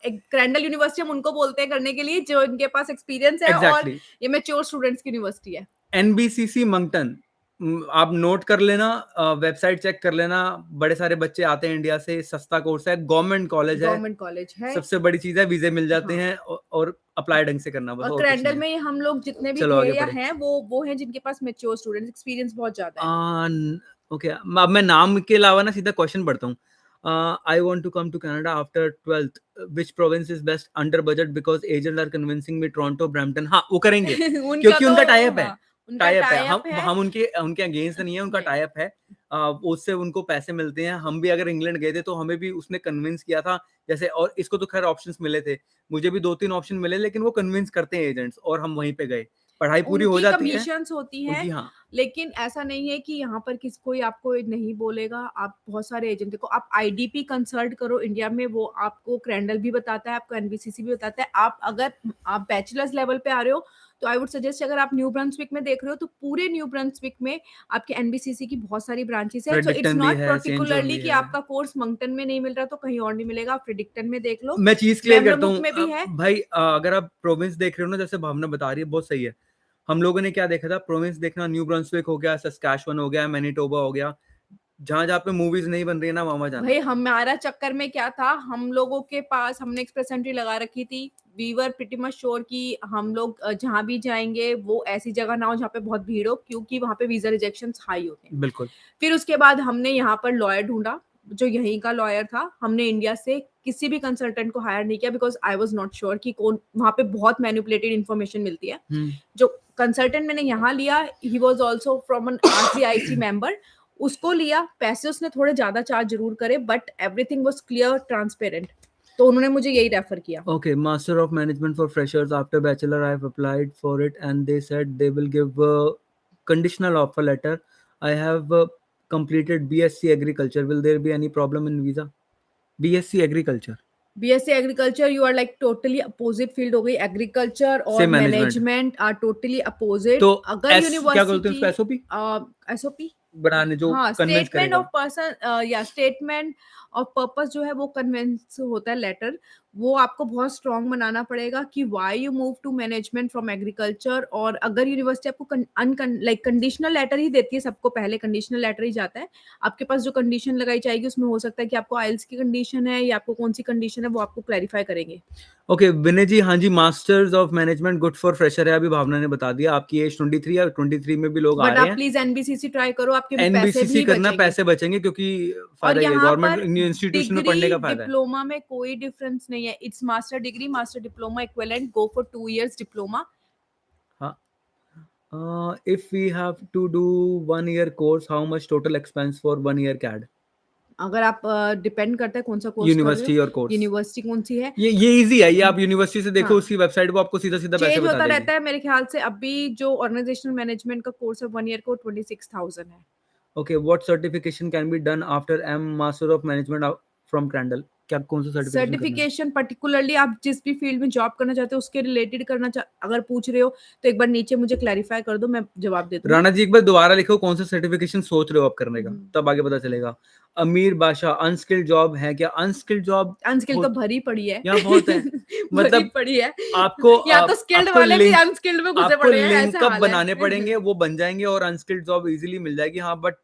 एक क्रैंडल यूनिवर्सिटी हम उनको बोलते हैं करने के लिए जो इनके पास एक्सपीरियंस है, और एग्जैक्टली, ये मैच्योर स्टूडेंट्स की यूनिवर्सिटी है। NBCC मंगटन, आप नोट कर लेना, वेबसाइट चेक कर लेना, बड़े सारे बच्चे आते हैं इंडिया से, सस्ता कोर्स है, गवर्नमेंट कॉलेज है, गवर्नमेंट कॉलेज है। सबसे बड़ी चीज़ है वीज़े मिल जाते हाँ। हैं और अप्लाई ढंग से करना बस, और और कुछ नहीं क्रैंडल है। में हम लोग जितने भी चलो थे आगे या बढ़े। हैं वो हैं जिनके पास मैच्योर स्टूडेंट्स एक्सपीरियंस बहुत ज़्यादा है। न ओके, अब मैं नाम के अलावा ना सीधा क्वेश्चन पढ़ता हूँ। I want to come to Canada after 12th, which province is best under budget because agents are convincing me Toronto, Brampton. हाँ, वो करेंगे, उनका क्योंकि तो उनका टाई अप है। हाँ, उनका टाई अप है। टाई अप है। हम उनके उनके अगेंस्ट नहीं है, उनका नहीं, टाई अप है। उससे उनको पैसे मिलते हैं। हम भी अगर इंग्लैंड गए थे तो हमें भी उसने कन्विंस किया था, जैसे, और इसको तो खैर ऑप्शंस मिले थे। मुझे भी 2-3 ऑप्शन मिले, लेकिन वो कन्विंस करते हैं एजेंट्स, और हम वहीं पे गए। पढ़ाई पूरी हो उनकी जाती है कमीशंस होती हैं, उनकी। हाँ, लेकिन ऐसा नहीं है कि यहाँ पर कोई आपको नहीं बोलेगा। आप बहुत सारे एजेंट देखो, आप आईडीपी कंसल्ट करो इंडिया में, वो आपको क्रैंडल भी बताता है, आपको एनबीसीसी भी बताता है। अगर आप बैचलर्स लेवल पे आ रहे हो, तो आई वुड सजेस्ट, अगर आप न्यू ब्रंसविक में देख रहे हो, तो पूरे न्यू ब्रंसविक में आपके एनबीसीसी की बहुत सारी ब्रांचेस है। सो इट्स फ्रेडरिक्टन भी नॉट है, सेंट जॉन पर्टिकुलरली भी कि है। आपका कोर्स मंगटन में नहीं मिल रहा तो कहीं और नहीं मिलेगा, आप फ्रेडिक्टन में देख लो, मैं चीज़ क्लियर करता बेमरमुक हूँ, में भी है। भाई, अगर आप प्रोविंस देख रहे हो ना, जैसे भावना बता रही है, बहुत सही है। हम लोगों ने क्या देखा था, प्रोविंस देखना, न्यू ब्रंसविक हो गया, सस्कैचुअन हो गया, मैनिटोबा हो गया, जहाँ-जहाँ पे मूवीज़ नहीं बन रही है ना, वहाँ-वहाँ जाना भाई है। हमारा चक्कर में क्या था, हम लोगों के पास हमने एक्सप्रेस एंट्री लगा रखी थी। We were pretty much sure कि हम लोग जहाँ भी जाएँगे वो ऐसी जगह ना हो जहाँ पे बहुत भीड़ हो, क्योंकि वहाँ पे वीज़ा रिजेक्शंस हाई होते हैं। बिल्कुल। फिर उसके बाद हमने यहाँ पर लॉयर ढूँढा, जो यहीं का लॉयर था। हमने इंडिया से किसी भी कंसल्टेंट को हायर नहीं किया, because I was not sure कि कौन वहाँ पे बहुत मैनिपुलेटेड इन्फॉर्मेशन मिलती है। हुँ। जो कंसल्टेंट मैंने यहाँ लिया, he was also from an RCIC member. उसको लिया, पैसे उसने थोड़े ज़्यादा चार्ज ज़रूर करे, but everything was clear, transparent. तो उन्होंने मुझे यही रेफर किया। Okay, Master of Management for freshers. After bachelor, I have applied for it, and they said they will give a conditional offer letter. I have completed BSc Agriculture. Will there be any problem in visa? BSc Agriculture, BSc agriculture, you are like totally opposite field हो गई। Agriculture और same management. Management are totally opposite. तो अगर S क्या बोलते हैं university उसको, SOP SOP, बनाने जो हाँ, कन्विंस स्टेटमेंट करेगा। ऑफ पर्सन या स्टेटमेंट ऑफ पर्पस जो है वो कन्विंस होता है लेटर। वो आपको बहुत स्ट्रांग बनाना पड़ेगा कि why you move to management from agriculture. और अगर यूनिवर्सिटी आपको लाइक कंडीशनल लेटर ही देती है, सबको पहले कंडीशनल लेटर ही जाता है। आपके पास जो कंडीशन लगाई जाएगी उसमें हो सकता है कि आपको आइल्स की कंडीशन है या आपको कौन सी कंडीशन है, वो आपको क्लैरिफाई करेंगे। ओके, विनय जी, हाँ जी, masters of management good for fresher है, अभी भावना ने बता दिया। आपकी एज 23 है, 23 में भी लोग आ बट रहे आप हैं। प्लीज एनबीसीसी ट्राई करो, आपके पैसे एनबीसीसी भी करना, बचेंगे। पैसे बचेंगे, क्योंकि और फायदा ही है, यहाँ गवर्नमेंट पर इंस्टीट्यूशन में पढ़ने डिग्री का फायदा है। डिप्लोमा में कोई डिफरेंस नहीं है। It's master degree, master diploma equivalent, go for 2 years diploma. हाँ, if we have to do 1 year course, how much total expense for 1 year CAD? अगर आप डिपेंड करता है कौन सा कोर्स कर रहे हो, यूनिवर्सिटी और कोर्स, यूनिवर्सिटी कौन सी है। ये इजी है, ये आप यूनिवर्सिटी से देखो, हाँ, उसकी वेबसाइट वो आपको सीधा सीधा पैसे चेंज बता होता देगी। रहता है मेरे ख्याल से। अभी जो ऑर्गेनाइजेशनल मैनेजमेंट का कोर्स है 1 ईयर को 26,000 है। Okay, what certification can be done after M master of management from Crandall? क्या कौन सा सर्टिफिकेशन करना है? सर्टिफिकेशन पर्टिकुलरली आप जिस भी फील्ड में जॉब करना चाहते हो उसके रिलेटेड अगर पूछ रहे हो, तो एक बार नीचे मुझे क्लैरिफाई कर दो, मैं जवाब दे दूंगी। राणा जी, एक बार दोबारा लिखो, कौन सा सर्टिफिकेशन सोच रहे हो आप करने का, हम्म। तब आगे पता चलेगा। अमीर बादशाह, अनस्किल्ड जॉब है क्या? अनस्किल्ड जॉब अनस्किल्ड हो तो भरी पड़ी है। यहाँ बहुत है। भरी मतलब पड़ी है। आपको या तो स्किल्ड आपको वाले भी लिंक अनस्किल्ड में घुसे आपको पड़े हैं, ऐसा लिंकअप हाल है। बनाने पड़ेंगे, वो बन जाएंगे और अनस्किल्ड जॉब इजीली मिल जाएगी। हाँ, बट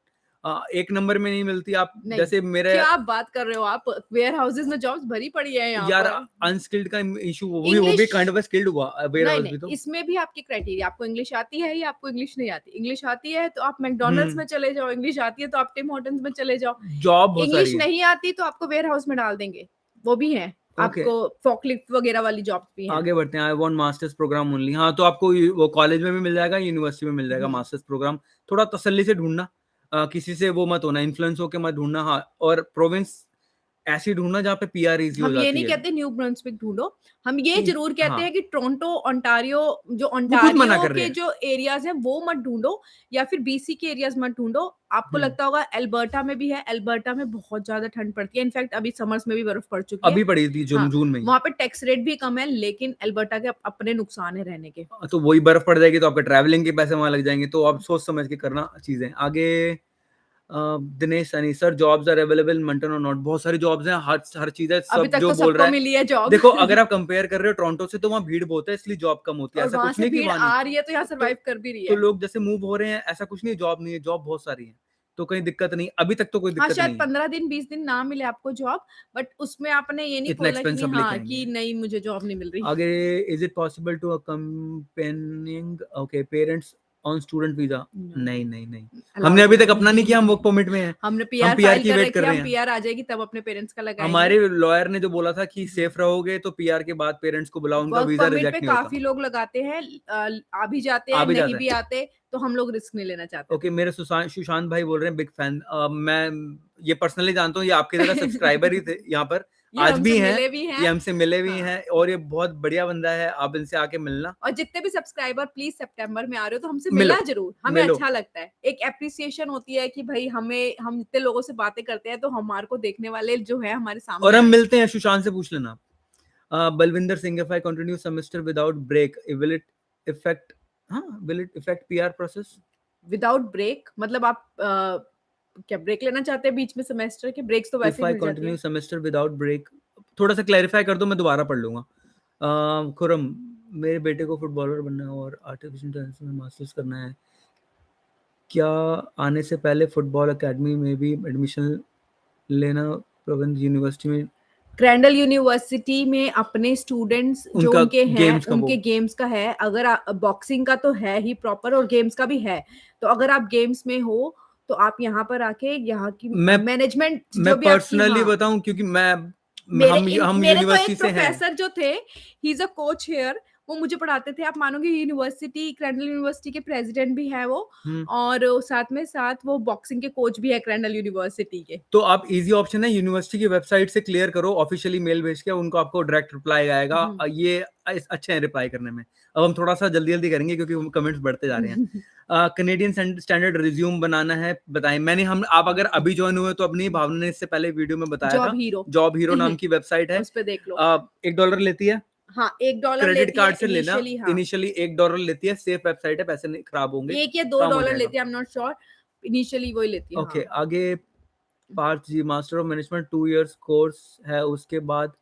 एक नंबर में नहीं मिलती। आप नहीं, जैसे मेरे, क्या आप बात कर रहे हो? आप वेयर हाउसेज में जॉब्स भरी पड़ी है यहाँ यार, पर। अनस्किल्ड का इशू, वो भी इंग्लिश, काइंड ऑफ स्किल्ड हुआ, वेयर नहीं हाउस नहीं, भी तो। इसमें भी आपकी क्राइटेरिया, आपको इंग्लिश आती है या आपको इंग्लिश नहीं आती। इंग्लिश आती है तो आप मैकडॉनल्ड्स हम्म, में चले जाओ, इंग्लिश आती है तो आप टिम हॉर्टन्स में चले जाओ। जॉब बहुत सारी इंग्लिश है। नहीं आती तो आपको वेयर हाउस में डाल देंगे, वो भी है। ओके, आपको फॉकलिफ्ट वगैरह वाली जॉब्स भी हैं। आगे बढ़ते हैं। I want masters program only. हाँ, तो आपको वो कॉलेज में भी मिल जाएगा, यूनिवर्सिटी में मिल जाएगा हम्म। Masters programme. थोड़ा तसल्ली से ढूंढना, किसी से वो मत होना, इन्फ्लुएंस होके मत ढूंढना। हाँ, और प्रोविंस ऐसी ढूंढना जहाँ पे पीआर इजी हो हम ये जाती नहीं है। कहते न्यू ब्रंसविक ढूंढो, हम ये कि जरूर कहते हाँ, हैं कि टोरंटो ओंटारियो, जो वो खुद मना ओंटारियो कर रहे के हैं। जो एरियाज हैं वो मत ढूंढो, या फिर बीसी के एरियाज मत ढूंढो। आपको हम्म, लगता होगा एल्बर्टा में भी है, एल्बर्टा में बहुत ज्यादा ठंड पड़ती है। इनफैक्ट अभी समर्स में भी बर्फ पड़ चुकी है। अभी पड़ी थी हाँ, जून जून में ही। वहां पे टैक्स रेट भी कम है, लेकिन एल्बर्टा के अपने नुकसान है रहने के। तो वही बर्फ पड़ जाएगी तो आपके ट्रैवलिंग के पैसे वहां लग जाएंगे, तो आप सोच समझ के करना चीजें आगे। Dinesh Sunny sir, jobs are available Moncton और नॉट। बहुत सारी जॉब्स हैं, हर चीज है, अभी सब तक जो तो बोल सबको रहा है। मिली है जॉब। देखो अगर आप कंपेयर कर रहे हो टोरंटो से, तो वहाँ भीड़ बहुत है, इसलिए जॉब कम होती है, और ऐसा वहां कुछ से नहीं कि भीड़ वहाँ नहीं। आ रही है तो यहाँ तो सरवाइव कर भी रही तो है। लोग जैसे मूव हो रहे हैं, ऐसा कुछ नहीं, जॉब नहीं है, जॉब बहुत सारी है, तो कहीं दिक्कत नहीं, अभी तक तो कोई हाँ, दिक्कत शायद नहीं है। 15 दिन 20 दिन ना मिले आपको जॉब, बट उसमें आपने ये नहीं इतना बोला कि एक्सपेंस नहीं, सब लेके हाँ, आएंगे। कि नहीं मुझे जॉब नहीं मिल रही। आगे, is it possible to accompanying okay parents on student visa? No, नहीं नहीं नहीं, हमने अलाउड अभी तक नहीं अपना नहीं किया, हम वर्क है। परमिट में हैं, हमने हम पीआर पीआर फाइल की कर वेट रखी कर है, रहे हम हैं। पीआर आ जाएगी तब अपने पेरेंट्स का लगाएंगे। हमारे लॉयर ने जो बोला था कि सेफ रहोगे तो पीआर के बाद पेरेंट्स को बुलाओ, उनका वर्क वीजा परमिट पे रिजेक्ट नहीं होता। काफी लोग लगाते हैं, आ भी जाते आ हैं, भी नहीं जाता भी है। आते, तो हम लोग रिस्क नहीं लेना चाहते ओके, थे। मेरे सुशांत भाई बोल रहे हैं बिग फैन। मैं ये पर्सनली जानता हूँ, ये आपकी तरह सब्सक्राइबर ही थे यहाँ पर, ये आज हमसे भी हैं, मिले भी ये हैं। हमसे मिले भी हाँ, हैं, और ये बहुत बढ़िया बंदा है, आप इनसे आके मिलना। और जितने भी सब्सक्राइबर प्लीज सितंबर में आ रहे हो तो हमसे मिलो मिलना जरूर, हमें मिलो। अच्छा लगता है, एक एप्रिसिएशन होती है कि भाई हम इतने लोगों से बातें करते हैं तो हमारे को देखने वाले जो है हमारे और सामने हम आए। मिलते हैं, सुशांत से पूछ लेना। Balvinder Singh, if I continue semester without break, will it effect, हाँ, will it effect PR process? Without break मतलब आप क्या ब्रेक लेना चाहते हैं बीच में सेमेस्टर के? ब्रेक्स तो इफ वैसे ही आई मिल जाती कंटिन्यू है। सेमेस्टर विदाउट ब्रेक, थोड़ा सा क्लैरिफाई कर दो, मैं दोबारा पढ़ लूंगा। खुरम, मेरे बेटे को फुटबॉलर बनना है और आर्टिफिशियल इंटेलिजेंस में मास्टर्स करना है, क्या आने से पहले फुटबॉल एकेडमी में भी एडमिशन लेना प्रबंध यूनिवर्सिटी में? क्रैंडल यूनिवर्सिटी में अपने स्टूडेंट्स जो उनका उनके हैं गेम्स का वो, उनके गेम्स का है, अगर बॉक्सिंग का तो है ही प्रॉपर और गेम्स का भी है, तो अगर आप गेम्स में हो तो आप यहाँ पर आके यहाँ की मैं मैनेजमेंट मैं जो भी आपकी, पर्सनली हाँ, बताऊं, क्योंकि मैं हम मेरे तो यूनिवर्सिटी एक से हैं। प्रोफेसर जो थे, he is a coach here, वो मुझे पढ़ाते थे, आप मानोगे यूनिवर्सिटी, क्रैंडल यूनिवर्सिटी के प्रेसिडेंट भी है वो, हम्म, और साथ में साथ वो बॉक्सिंग के कोच भी है क्रैंडल यूनिवर्सिटी के। तो आप इजी ऑप्शन है, यूनिवर्सिटी की वेबसाइट से क्लियर करो, ऑफिशियली मेल भेज के, उनको आपको डायरेक्ट रिप्लाई आएगा। ये अच्छे हैं रिप्लाई करने में। अब हम थोड़ा सा जल्दी जल्दी करेंगे क्योंकि कमेंट्स बढ़ते जा रहे हैं। कैनेडियन स्टैंडर्ड रिज्यूम बनाना है, बताएं। मैंने हम आप अगर अभी ज्वाइन हुए तो अपनी भावना ने इससे पहले वीडियो में बताया जॉब था, हीरो। जॉब हीरो नाम की वेबसाइट है। उस पे देख लो। $1 लेती है, हाँ, $1 क्रेडिट लेती है कार्ड से लेना, इनिशियली, हाँ। इनिशियली $1 लेती है, सेफ वेबसाइट है, पैसे नहीं खराब होंगे, 1 या 2 काम हो डॉलर जाएगा। लेती है, I am not sure, initially वही लेती है, ओके, हाँ। आगे Parth ji, master of management 2 years course है, उसके बाद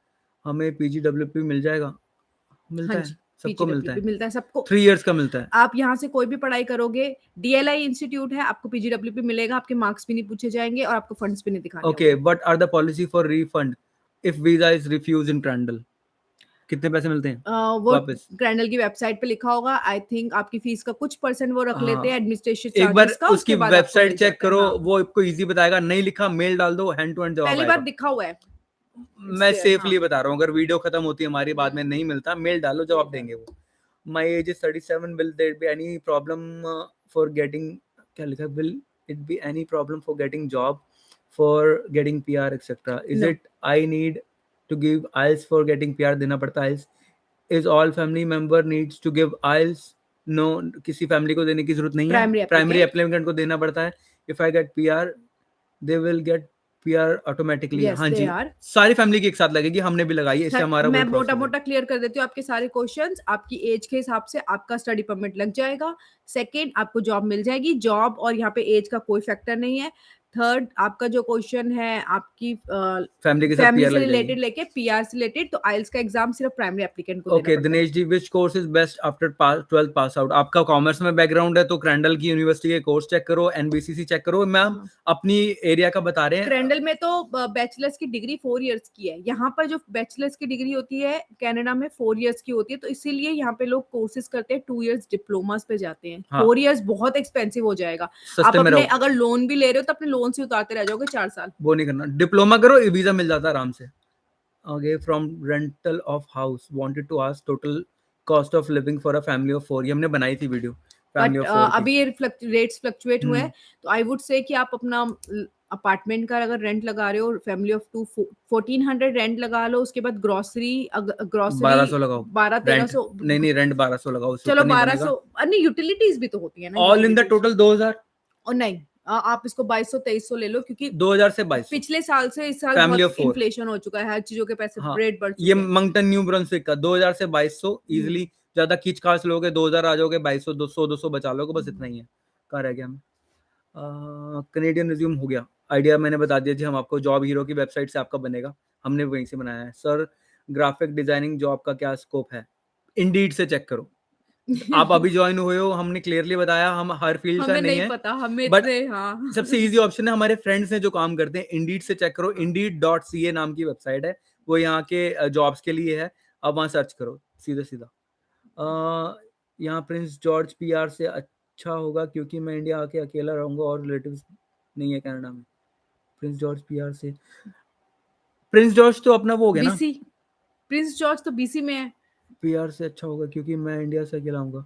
हमें पीजीडब्ल्यूपी मिल जाएगा? हाँ मिलता है, जी, सबको मिलता पीजीडब्ल्यूपी है, मिलता है सबको। 3 इयर्स का मिलता है। आप यहाँ से कोई भी पढ़ाई करोगे, डीएलआई इंस्टीट्यूट है, आपको पीजीडब्ल्यूपी मिलेगा, आपके मार्क्स भी नहीं पूछे जाएंगे और आपको फंड्स भी नहीं दिखाने ओके, होंगे। What are the policy for refund if visa is refuse in Crandall? कितने पैसे मिलते हैं वो वापस? क्रैंडल की वेबसाइट पे लिखा होगा, आई थिंक आपकी फीस का कुछ परसेंट वो रख लेते हैं हाँ, एडमिनिस्ट्रेशन एक बार चार्जेस का, उसकी उसके बाद आपको वेबसाइट मिल चेक जाता है, करो, हाँ। वो आपको इजी बताएगा, नहीं लिखा मेल डाल दो, हैंड टू हैंड जवाब पहली बार आएगा। दिखा हुआ है, इट्स मैं देयर, हाँ। सेफली बता रहा हूँ, अगर वीडियो खत्म होती है हमारी, बाद में नहीं मिलता, मेल डालो, जवाब देंगे वो। My age is 37, will there be any problem for getting, क्या लिखा, will it be any problem for getting job, for getting PR etcetera? Is no, it I need to give IELTS for getting PR? देना पड़ता है IELTS? Is all family member needs to give IELTS? No, किसी family को देने की जरूरत नहीं है, प्राइमरी प्राइमरी एप्लीकेंट, एप्लीकेंट को देना पड़ता है। If I get PR they will get PR automatically? Yes हाँ दे जी, आर। सारी फैमिली की एक साथ लगेगी, हमने भी लगाई है, इससे हमारा मैं वही मोटा प्रोसेस है। मोटा क्लियर कर देती हूँ आपके सारे क्वेश्चंस, आपकी एज के हिसाब से आपका स्टडी परमिट लग जाएगा। सेकंड, आपको जॉब मिल जाएगी, जॉब और यहाँ पे एज का कोई फैक्टर नहीं है। थर्ड, आपका जो क्वेश्चन है आपकी फैमिली के साथ फैमिली पीआर से लग जाएगी। रिलेटेड लेके पीआर से रिलेटेड, तो आइल्स का एग्जाम सिर्फ प्राइमरी एप्लीकेंट को देना ओके, पड़ता है। Dinesh ji, which course is best after 12th pass out? आपका कॉमर्स में बैकग्राउंड है तो क्रैंडल की यूनिवर्सिटी के कोर्स चेक करो, एनबीसीसी चेक करो। मैम हाँ। अपनी एरिया का बता रहे हैं। क्रैंडल में तो बैचलर्स की डिग्री 4 इयर्स की है, यहाँ पर जो बैचलर्स की डिग्री होती है कनाडा में 4 इयर्स की होती है, तो इसीलिए यहाँ पे लोग कोर्सेज करते हैं, 2 इयर्स डिप्लोमास पे जाते हैं। हाँ, 4 इयर्स बहुत एक्सपेंसिव हो जाएगा, आप सस्ते में अपने रहो, अगर लोन भी ले रहे हो तो अपने लोन से उतारते रह जाओगे 4 साल। वो नहीं करना, डिप्लोमा करो, वीजा मिल जाता है आराम से। आगे, from rental of house, wanted to ask total cost of living for a family of 4, ये हमने बनाई थी वीडियो, फैमिली बट ऑफ 4 की। अभी ये रेट्स फ्लक्चुएट हुए हैं, हम्म, तो आई वुड से कि आप अपना अपार्टमेंट का अगर रेंट लगा रहे हो, फैमिली ऑफ 2 1400 रेंट लगा लो, उसके बाद ग्रोसरी 1200 लगाओ 1200 रेंट, 1300, नहीं नहीं, रेंट 1200 लगाओ, उससे चलो ऊपर नहीं बनेगा। 1200, नहीं यूटिलिटीज भी तो होती है ना, all in the utilities. Total 2000, और नहीं, आप इसको 2200 2300 ले लो, क्योंकि 2000 से 2200, पिछले साल से इस साल फैमिली बहुत ऑफ 4। इन्फ्लेशन हो चुका है, हर चीजों के पैसे हाँ, रेट बढ़ ये चुके हैं। मंगटन न्यू ब्रंसविक का 2000 से 2200 हम्म, इजिली, ज्यादा खींच खाच लोगे 2000 आ जाओगे, 2200 200 200 बचा लोगे, बस इतना हम्म। ही है। कहाँ रह गया मैं? कनेडियन रिज्यूम हो गया, आइडिया मैंने बता दिया जी, हम आपको जॉब हीरो की वेबसाइट से आपका बनेगा, हमने वहीं से बनाया है। सर ग्राफिक डिजाइनिंग जॉब का क्या स्कोप है? इंडीड से चेक करो। आप अभी ज्वाइन हुए हो, हमने क्लियरली बताया हम हर फील्ड का हमें नहीं नहीं है, पता, हमें बट इतने हाँ सबसे इजी ऑप्शन है हमारे फ्रेंड्स ने जो काम करते हैं, इंडीड से चेक करो। indeed.ca नाम की वेबसाइट है, वो यहाँ के जॉब्स के लिए है, आप वहाँ सर्च करो सीधा सीधा। यहाँ प्रिंस जॉर्ज पीआर से अच्छा होगा क्योंकि मैं इंडिया आके अकेला रहूंगा और रिलेटिव्स नहीं है कनाडा में। प्रिंस जॉर्ज पीआर से, प्रिंस जॉर्ज तो अपना वो हो गया ना, बीसी, प्रिंस जॉर्ज तो बीसी में है। पीआर से अच्छा होगा क्योंकि मैं इंडिया से अकेला आऊंगा।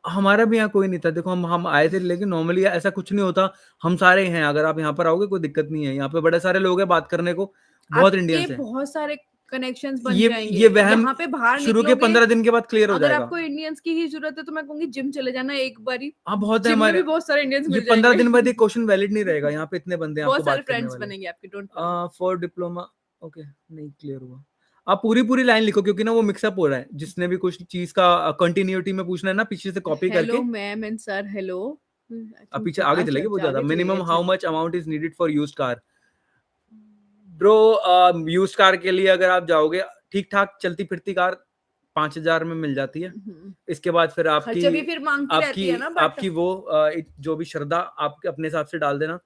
हमारा भी यहाँ कोई नहीं था, देखो हम आए थे, लेकिन नॉर्मली ऐसा कुछ नहीं होता, हम सारे हैं, अगर आप यहाँ पर आओगे कोई दिक्कत नहीं है, यहाँ पे बड़े सारे लोग हैं बात करने को, बहुत आपके इंडियंस हैं। बहुत सारे कनेक्शंस बन ये जाएंगे, वहम यहाँ पे बाहर शुरू के निकलोगे, 15 दिन के बाद क्लियर हो अगर जाएगा। आपको इंडियंस की ही जरूरत है तो मैं कहूंगी जिम चले जाना एक बारी, हाँ बहुत है जिम में हमारे, भी बहुत सारे इंडियंस ये मिल 15 जाएंगे। दिन बाद ये क्वेश्चन वैलिड नहीं रहेगा, यहाँ पे इतने बंदे हैं आपको बहुत सारे बात करने फ्रेंड्स वाले। बनेंगे आपके, don't worry. For diploma, okay नहीं क्लियर हुआ। आप पूरी पूरी लाइन लिखो क्योंकि ना वो मिक्सअप हो रहा है, जिसने भी कुछ चीज का कंटिन्यूटी में पूछना है ना, पीछे से कॉपी करके। Hello ma'am and sir, hello. I अब थिंक पीछे आगे अच्छा चलेगी बहुत अच्छा ज्यादा। आगे चलिए, मिनिमम अच्छा how much amount is needed for used car? Bro used car के लिए अगर आप जाओगे, ठीक ठाक चलती फिरती कार 5,000 में मिल जाती है। इसके बाद फिर आपकी खर्चा भी फिर मांगती रहती आपकी है ना, बट आपकी वो जो भी श्रद्धा आप अपने हिसाब से डाल देना।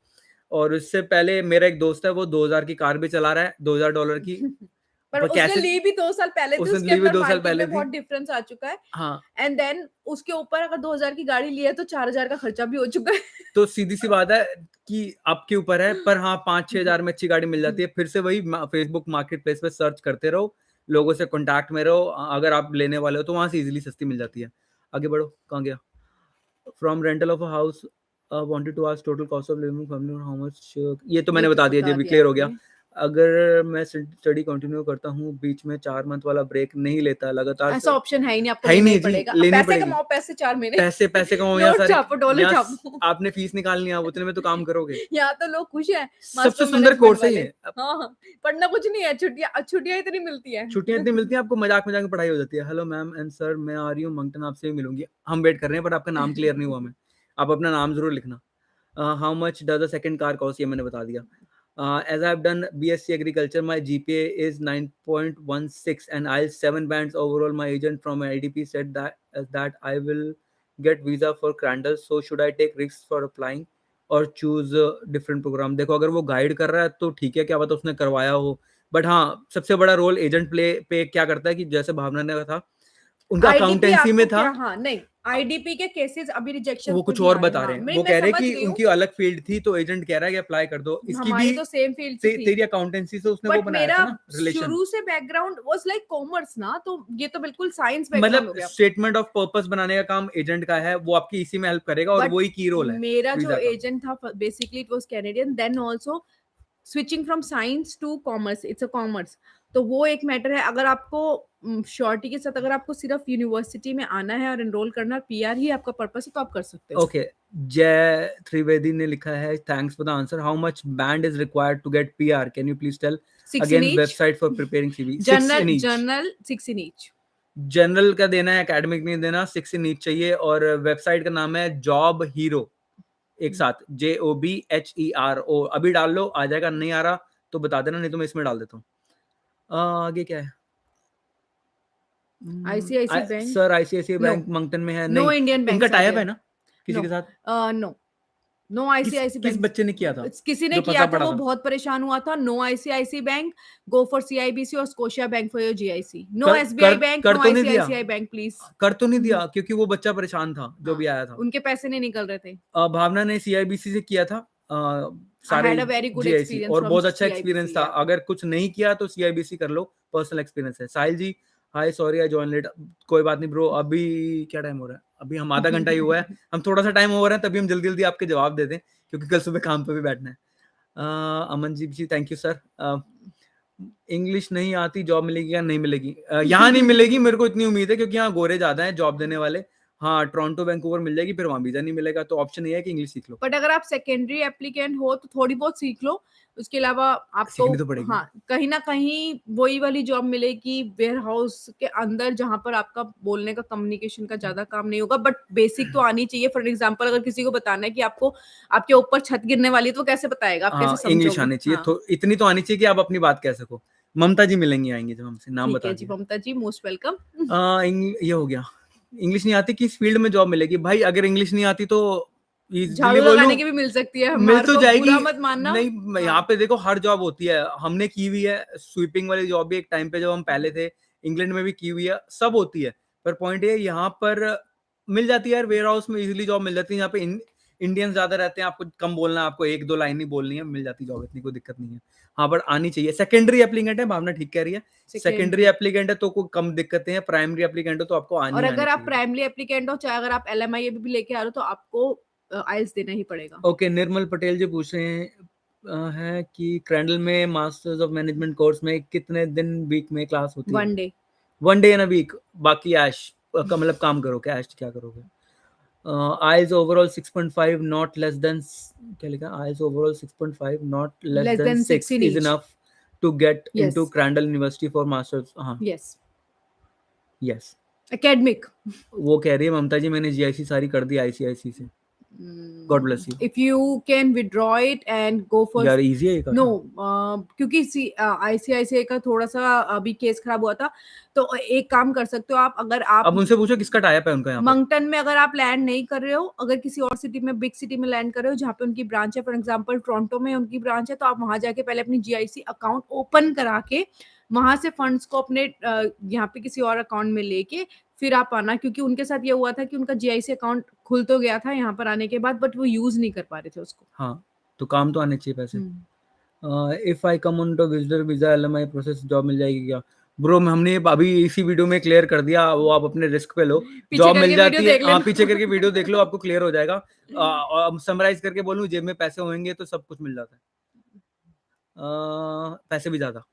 और उससे पहले मेरा एक दोस्त है, वो 2000 की कार भी चला रहा है, $2000 की। पर पर उसने कैसे, ली भी 2 साल पहले थी, उसने उसके ली भी अंदर 2 साल मार्केट पहले में थी। बहुत डिफरेंस आ चुका है। हाँ, एंड देन उसके ऊपर अगर 2000 की गाड़ी ली है तो 4000 का खर्चा भी हो चुका है। तो सीधी सी बात है कि आपके ऊपर है, पर हाँ 5-6 हजार में अच्छी गाड़ी मिल जाती है। फिर से वही फेसबुक मार्केट प्लेस पे सर्च करते रहो, लोगों से कॉन्टैक्ट में रहो, अगर आप लेने वाले हो तो वहां से इजीली सस्ती मिल जाती है। आगे बढ़ो, कहाँ गया? From rental of a house wanted to ask total cost of living family how much. ये तो ये मैंने तो बता दिया जी, बता अभी दिया क्लियर हो गया। आपने। अगर मैं स्टडी कंटिन्यू करता हूँ, बीच में 4 मंथ वाला ब्रेक नहीं लेता, लगातार ऐसा ऑप्शन है ही नहीं, आपको है ही लेना ही नहीं जी, पड़ेगा। अब लेनी पैसे पड़ेगी। कमाओ, पैसे 4 महीने। पैसे पैसे कमाओ, यहाँ नोट सारी, छापो, डॉलर यहाँ छापो। आपने फीस निकालनी है, आप उतने में तो काम करोगे। यहाँ तो लोग खुश हैं, मास सबसे सुंदर मैनेजमेंट कोर्स है वाले। ये। हाँ हाँ, पढ़ना कुछ नहीं है, छुट्टियां छुट्टियां इतनी मिलती है। छुट्टियां इतनी मिलती हैं आपको, मजाक मजाक में पढ़ाई हो जाती है। हेलो मैम एंड सर, मैं आ रही हूँ मंगटन, आपसे भी मिलूंगी। हम वेट कर रहे हैं, पर आपका नाम क्लियर नहीं हुआ हमें, आप अपना नाम जरूर लिखना। How much does a second car cost? ये मैंने बता दिया। As I've done BSc Agriculture, my GPA is 9.16 and IELTS 7 bands overall. My agent from IDP said that I will get visa for Crandall. So should I take risks for applying or choose a different program? देखो, अगर वो guide कर रहा है तो ठीक है, क्या पता उसने करवाया हो। बट हाँ, सबसे बड़ा रोल एजेंट पे क्या करता है कि जैसे भावना ने कहा था, उनका आईडीपी अकाउंटेंसी आपको में था। क्या, हाँ नहीं, आईडीपी के केसेस अभी रिजेक्शन वो पे कुछ भी और आ रहे हैं। बता रहे हाँ, हैं, मैं वो मैं कह रहे हैं समझ कि रही हूँ। उनकी अलग फील्ड थी, तो एजेंट कह रहा है कि अप्लाई कर दो। इसकी भी हमारी तो सेम फील्ड से थी, तेरी अकाउंटेंसी से उसने वो बट बनाया मेरा था ना रिलेशन। शुरू से बैकग्राउंड वाज लाइक कॉमर्स ना, तो ये तो बिल्कुल साइंस बैकग्राउंड मतलब हो गया। स्टेटमेंट ऑफ पर्पस बनाने का काम एजेंट का है, वो आपकी इसी में हेल्प करेगा, और बट वही की रोल है मेरा जो वीजा का। एजेंट था basically it was Canadian, then also switching from science to commerce, it's a commerce. तो वो एक मैटर है। अगर आपको श्योरिटी के साथ, अगर आपको सिर्फ यूनिवर्सिटी में आना है और एनरोल करना, पीआर ही आपका पर्पस है, तो आप कर सकते हो। ओके, जय त्रिवेदी ने लिखा है, thanks for the answer. How much band is required to get PR? Can you please tell 6 in again each, website for preparing CV? 6 general in each. General 6 in each. General का देना है, academic नहीं देना। 6 in each चाहिए, और website का नाम है जॉब हीरो, एक साथ JOBHERO। अभी डाल लो, आ जाएगा। नहीं आ रहा तो बता देना, नहीं तो मैं इसमें डाल देता हूँ। आगे क्या है? ICIC bank, sir ICIC no, bank Moncton में है? नो नहीं, इंडियन इनका बैंक्स आर टाइप है देयर। ना किसी नो, के साथ? नो, नो किस आईसीआईसी किस बैंक। बच्चे ने किया था किसी ने जो किया फंसा था, पड़ा वो था? बहुत परेशान हुआ था। No ICIC bank, go for CIBC और Scotia bank for your GIC. No कर एसबीआई कर बैंक, कर नो तो नहीं दिया? ICICI bank please. कर तो नहीं दिया क्योंकि वो बच्चा परेशान था जो हाँ, भी आया था। उनके पैसे नहीं निकल रहे थे। भावना ने सीआईबीसी से किया था आई सारे had a very good GIC, experience और फ्रॉम बहुत अच्छा एक्सपीरियंस सीआईबीसी। था। अगर कुछ नहीं किया तो सीआईबीसी कर लो, पर्सनल एक्सपीरियंस है। Sahil ji, hi sorry I join late. कोई बात नहीं ब्रो, अभी क्या टाइम हो रहा है? अभी हम आधा घंटा ही हुआ है, हम थोड़ा सा टाइम हो रहा है, तभी हम जल्दी जल्दी आपके जवाब दे दें, क्योंकि कल सुबह काम पे भी बैठना है। अमनजीत जी, थैंक यू सर। इंग्लिश नहीं आती, जॉब मिलेगी या नहीं मिलेगी? यहाँ नहीं मिलेगी, मेरे को इतनी उम्मीद है, क्योंकि यहाँ गोरे ज्यादा हैं जॉब देने वाले। हाँ, टोरंटो, वैंकूवर मिल जाएगी, फिर वहाँ वीज़ा नहीं मिलेगा, तो ऑप्शन ये है कि इंग्लिश सीख लो। बट अगर आप सेकेंडरी एप्लीकेंट हो तो थोड़ी बहुत सीख लो, उसके अलावा आपको सीखनी तो पड़ेगी। हाँ, कहीं न कहीं वही वाली जॉब मिलेगी वेयरहाउस के अंदर जहाँ पर आपका बोलने का कम्युनिकेशन का ज़्यादा काम नहीं होगा, बट बेसिक तो आनी चाहिए। फॉर एग्ज़ाम्पल अगर किसी को बताना है कि आपको आपके ऊपर छत गिरने वाली है, तो वो कैसे बताएगा? आप कैसे हाँ, इंग्लिश समझोगे? आनी चाहिए, हाँ, तो इतनी तो आनी चाहिए कि आप अपनी बात कह सको। ममता जी मिलेंगी, आएँगी जब हमसे, नाम ठीक बता है जी, दिया। ममता जी मोस्ट वेलकम। ये हो गया। इंग्लिश नहीं आती, किस फील्ड में जॉब मिलेगी? भाई अगर इंग्लिश नहीं आती तो ईज़िली झाड़ू बोलूँ, लगाने की भी मिल सकती है, मिल हमारे तो को जाएगी। बुरा मत मानना। नहीं, यहाँ हाँ, पे देखो हर जॉब होती है, हमने की हुई है, स्वीपिंग वाली जॉब भी एक टाइम पे जब हम पहले थे, इंग्लैंड में भी की हुई है, सब होती है। पर पॉइंट ये है, यहाँ पर मिल जाती है यार, वेयर हाउस में ईज़िली जॉब मिल जाती है, यहाँ पे इंडियंस ज़्यादा रहते हैं, आपको कम बोलना है, आपको 1-2 लाइन ही बोलनी है, मिल जाती है जॉब, इतनी कोई दिक्कत नहीं है। हाँ, बट आनी चाहिए। सेकेंडरी एप्लीकेंट है, भावना ठीक कह रही है। Secondary secondary. एप्लीकेंट है तो कोई कम दिक्कतें हैं, प्राइमरी एप्लीकेंट हो तो आपको आनी और ही आनी अगर आप चाहिए। प्राइमरी एप्लीकेंट हो, चाहे अगर आप एलएमआई भी लेके आ रहे हो, तो आपको आइल्स देना ही पड़ेगा। ओके, निर्मल पटेल जी पूछ रहे हैं हैं कि क्रैंडल में मास्टर्स ऑफ मैनेजमेंट कोर्स में कितने दिन वीक में क्लास होती है? 1 day. 1 day in a week, बाकी ऐश का मतलब काम करोगे, ऐश क्या करोगे? IELTS overall 6.5 not less than क्या लिखा है? IELTS overall 6.5 not less less than than 6 6 in is each. Enough to get into yes, Crandall university for masters. हाँ, यस। यस। एकेडमिक। वो कह रही है ममता जी, मैंने जीआईसी सारी कर दी आईसीआईसी से। God bless you. If you can withdraw it and go for यार इजी है ये नो, करना। क्योंकि आईसीआईसीआई का थोड़ा-सा अभी केस खराब हुआ था, तो एक काम कर सकते हो आप, अगर आप अब उनसे पूछो किसका टाई अप है उनका यहाँ पर। मंगटन में अगर आप लैंड नहीं कर रहे हो, अगर किसी और सिटी में, बिग सिटी में लैंड कर रहे हो जहाँ पे उनकी ब्रांच है, फॉर एग्जांपल टोरंटो में उनकी ब्रांच है, तो आप वहाँ जाके पहले अपनी जीआईसी अकाउंट ओपन करा के वहाँ से फंड्स को अपने यहाँ पे किसी और अकाउंट में लेके फिर आप आना, क्योंकि उनके साथ ये हुआ था कि उनका जीआईसी अकाउंट खुल तो गया था यहाँ पर आने के बाद, बट वो यूज़ नहीं कर पा रहे थे उसको। हाँ, तो काम तो आने चाहिए पैसे। हुँ। If I come on to visitor visa LMI process, job मिल जाएगी क्या? ब्रो हमने अभी इसी वीडियो में क्लियर कर दिया, वो आप अपने रिस्क पे लो, पीछे जॉब मिल करके वीडियो जाती है। देख हाँ, लेना। पीछे करके वीडियो देख लो, आपको क्लियर हो जाएगा। और समराइज करके बोलूँ, जेब में पैसे होंगे तो सब कुछ मिल जाता है। पैसे भी ज़्यादा।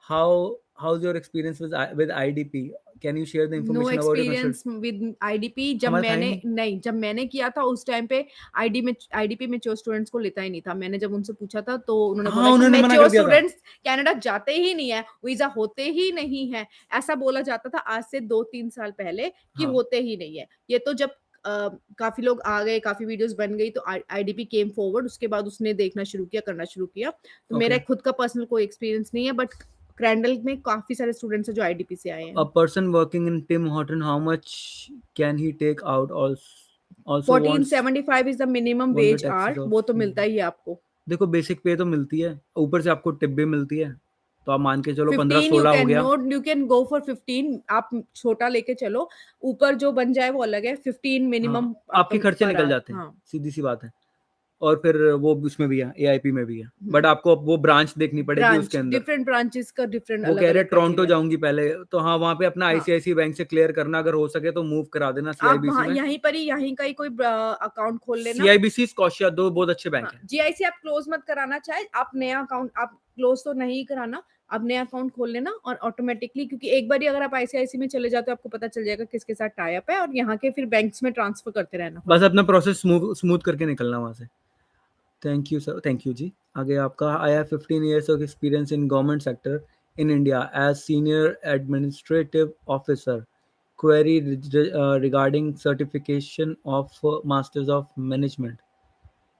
How is your experience with IDP? Can you share the no information about your consult? Experience with IDP. जब हमारा था ही मैंने नहीं। नहीं, जब मैंने किया था उस टाइम पे आईडीपी मैच्योर स्टूडेंट्स को लेता ही नहीं था। मैंने जब उनसे पूछा था तो उन्होंने बोला हाँ, कि उन्होंने मना कर मैच्योर दिया था। स्टूडेंट्स कनाडा जाते ही नहीं है, वीज़ा होते ही नहीं है। ऐसा बोला जाता था आज से 2-3 साल पहले कि हाँ, होते ही नहीं है। ये तो जब काफ़ी लोग आ गए, काफ़ी वीडियोज़ बन गई, तो आईडीपी केम फॉरवर्ड, उसके बाद उसने देखना शुरू किया, करना शुरू किया। तो ओके। मेरा खुद का पर्सनल कोई एक्सपीरियंस नहीं है, बट क्रैंडल में काफ़ी सारे स्टूडेंट्स हैं जो आईडीपी से आए A हैं। person working in Tim Horton, how much can he take out? Also wants 1475 is the minimum the wage taxes hour, of वो तो मिलता living. ही है आपको। देखो बेसिक पे तो मिलती है, ऊपर से आपको टिप भी मिलती है, तो आप मान के चलो 15 15-16 हो गया। यू कैन गो फॉर 15, आप छोटा लेके चलो, ऊपर जो बन जाए वो अलग है, 15 हाँ, मिनिमम आपका आपके खर्चे पर निकल आवर। जाते हैं, हाँ। सीधी सी बात है। और फिर वो उसमें भी है, एआईपी में भी है, हुँ। बट आपको अब वो ब्रांच देखनी पड़ेगी उसके ब्रांच, अंदर। डिफरेंट ब्रांचेज़ का डिफरेंट वो कह रहे हैं अलग-अलग टोरंटो क्राइटेरिया। जाऊंगी पहले, तो हाँ वहाँ पे अपना हाँ, आईसीआईसी बैंक से क्लियर करना, अगर हो सके तो मूव करा देना आप सीआईबीसी वहाँ में। यहीं पर ही, यहीं का ही कोई अकाउंट खोल लेना। सीआईबीसी, स्कॉशिया, दो बहुत अच्छे बैंक हाँ, हैं। जीआईसी आप क्लोज़ मत कराना, चाहे आप नया अकाउंट आप क्लोज़ तो नहीं कराना, आप नया अकाउंट खोल लेना और ऑटोमैटिकली, क्योंकि एक बारी अगर आप आईसीआईसी में चले जाते हो, आपको पता चल जाएगा किसके साथ टाई अप है, और यहाँ के फिर बैंक्स में ट्रांसफर करते रहना बस फंड। अपना प्रोसेस स्मूथ स्मूथ करके निकलना वहाँ से। Thank you sir, thank you ji. आगे आपका, I have 15 years of experience in government sector in India as senior administrative officer, query regarding certification of masters of management.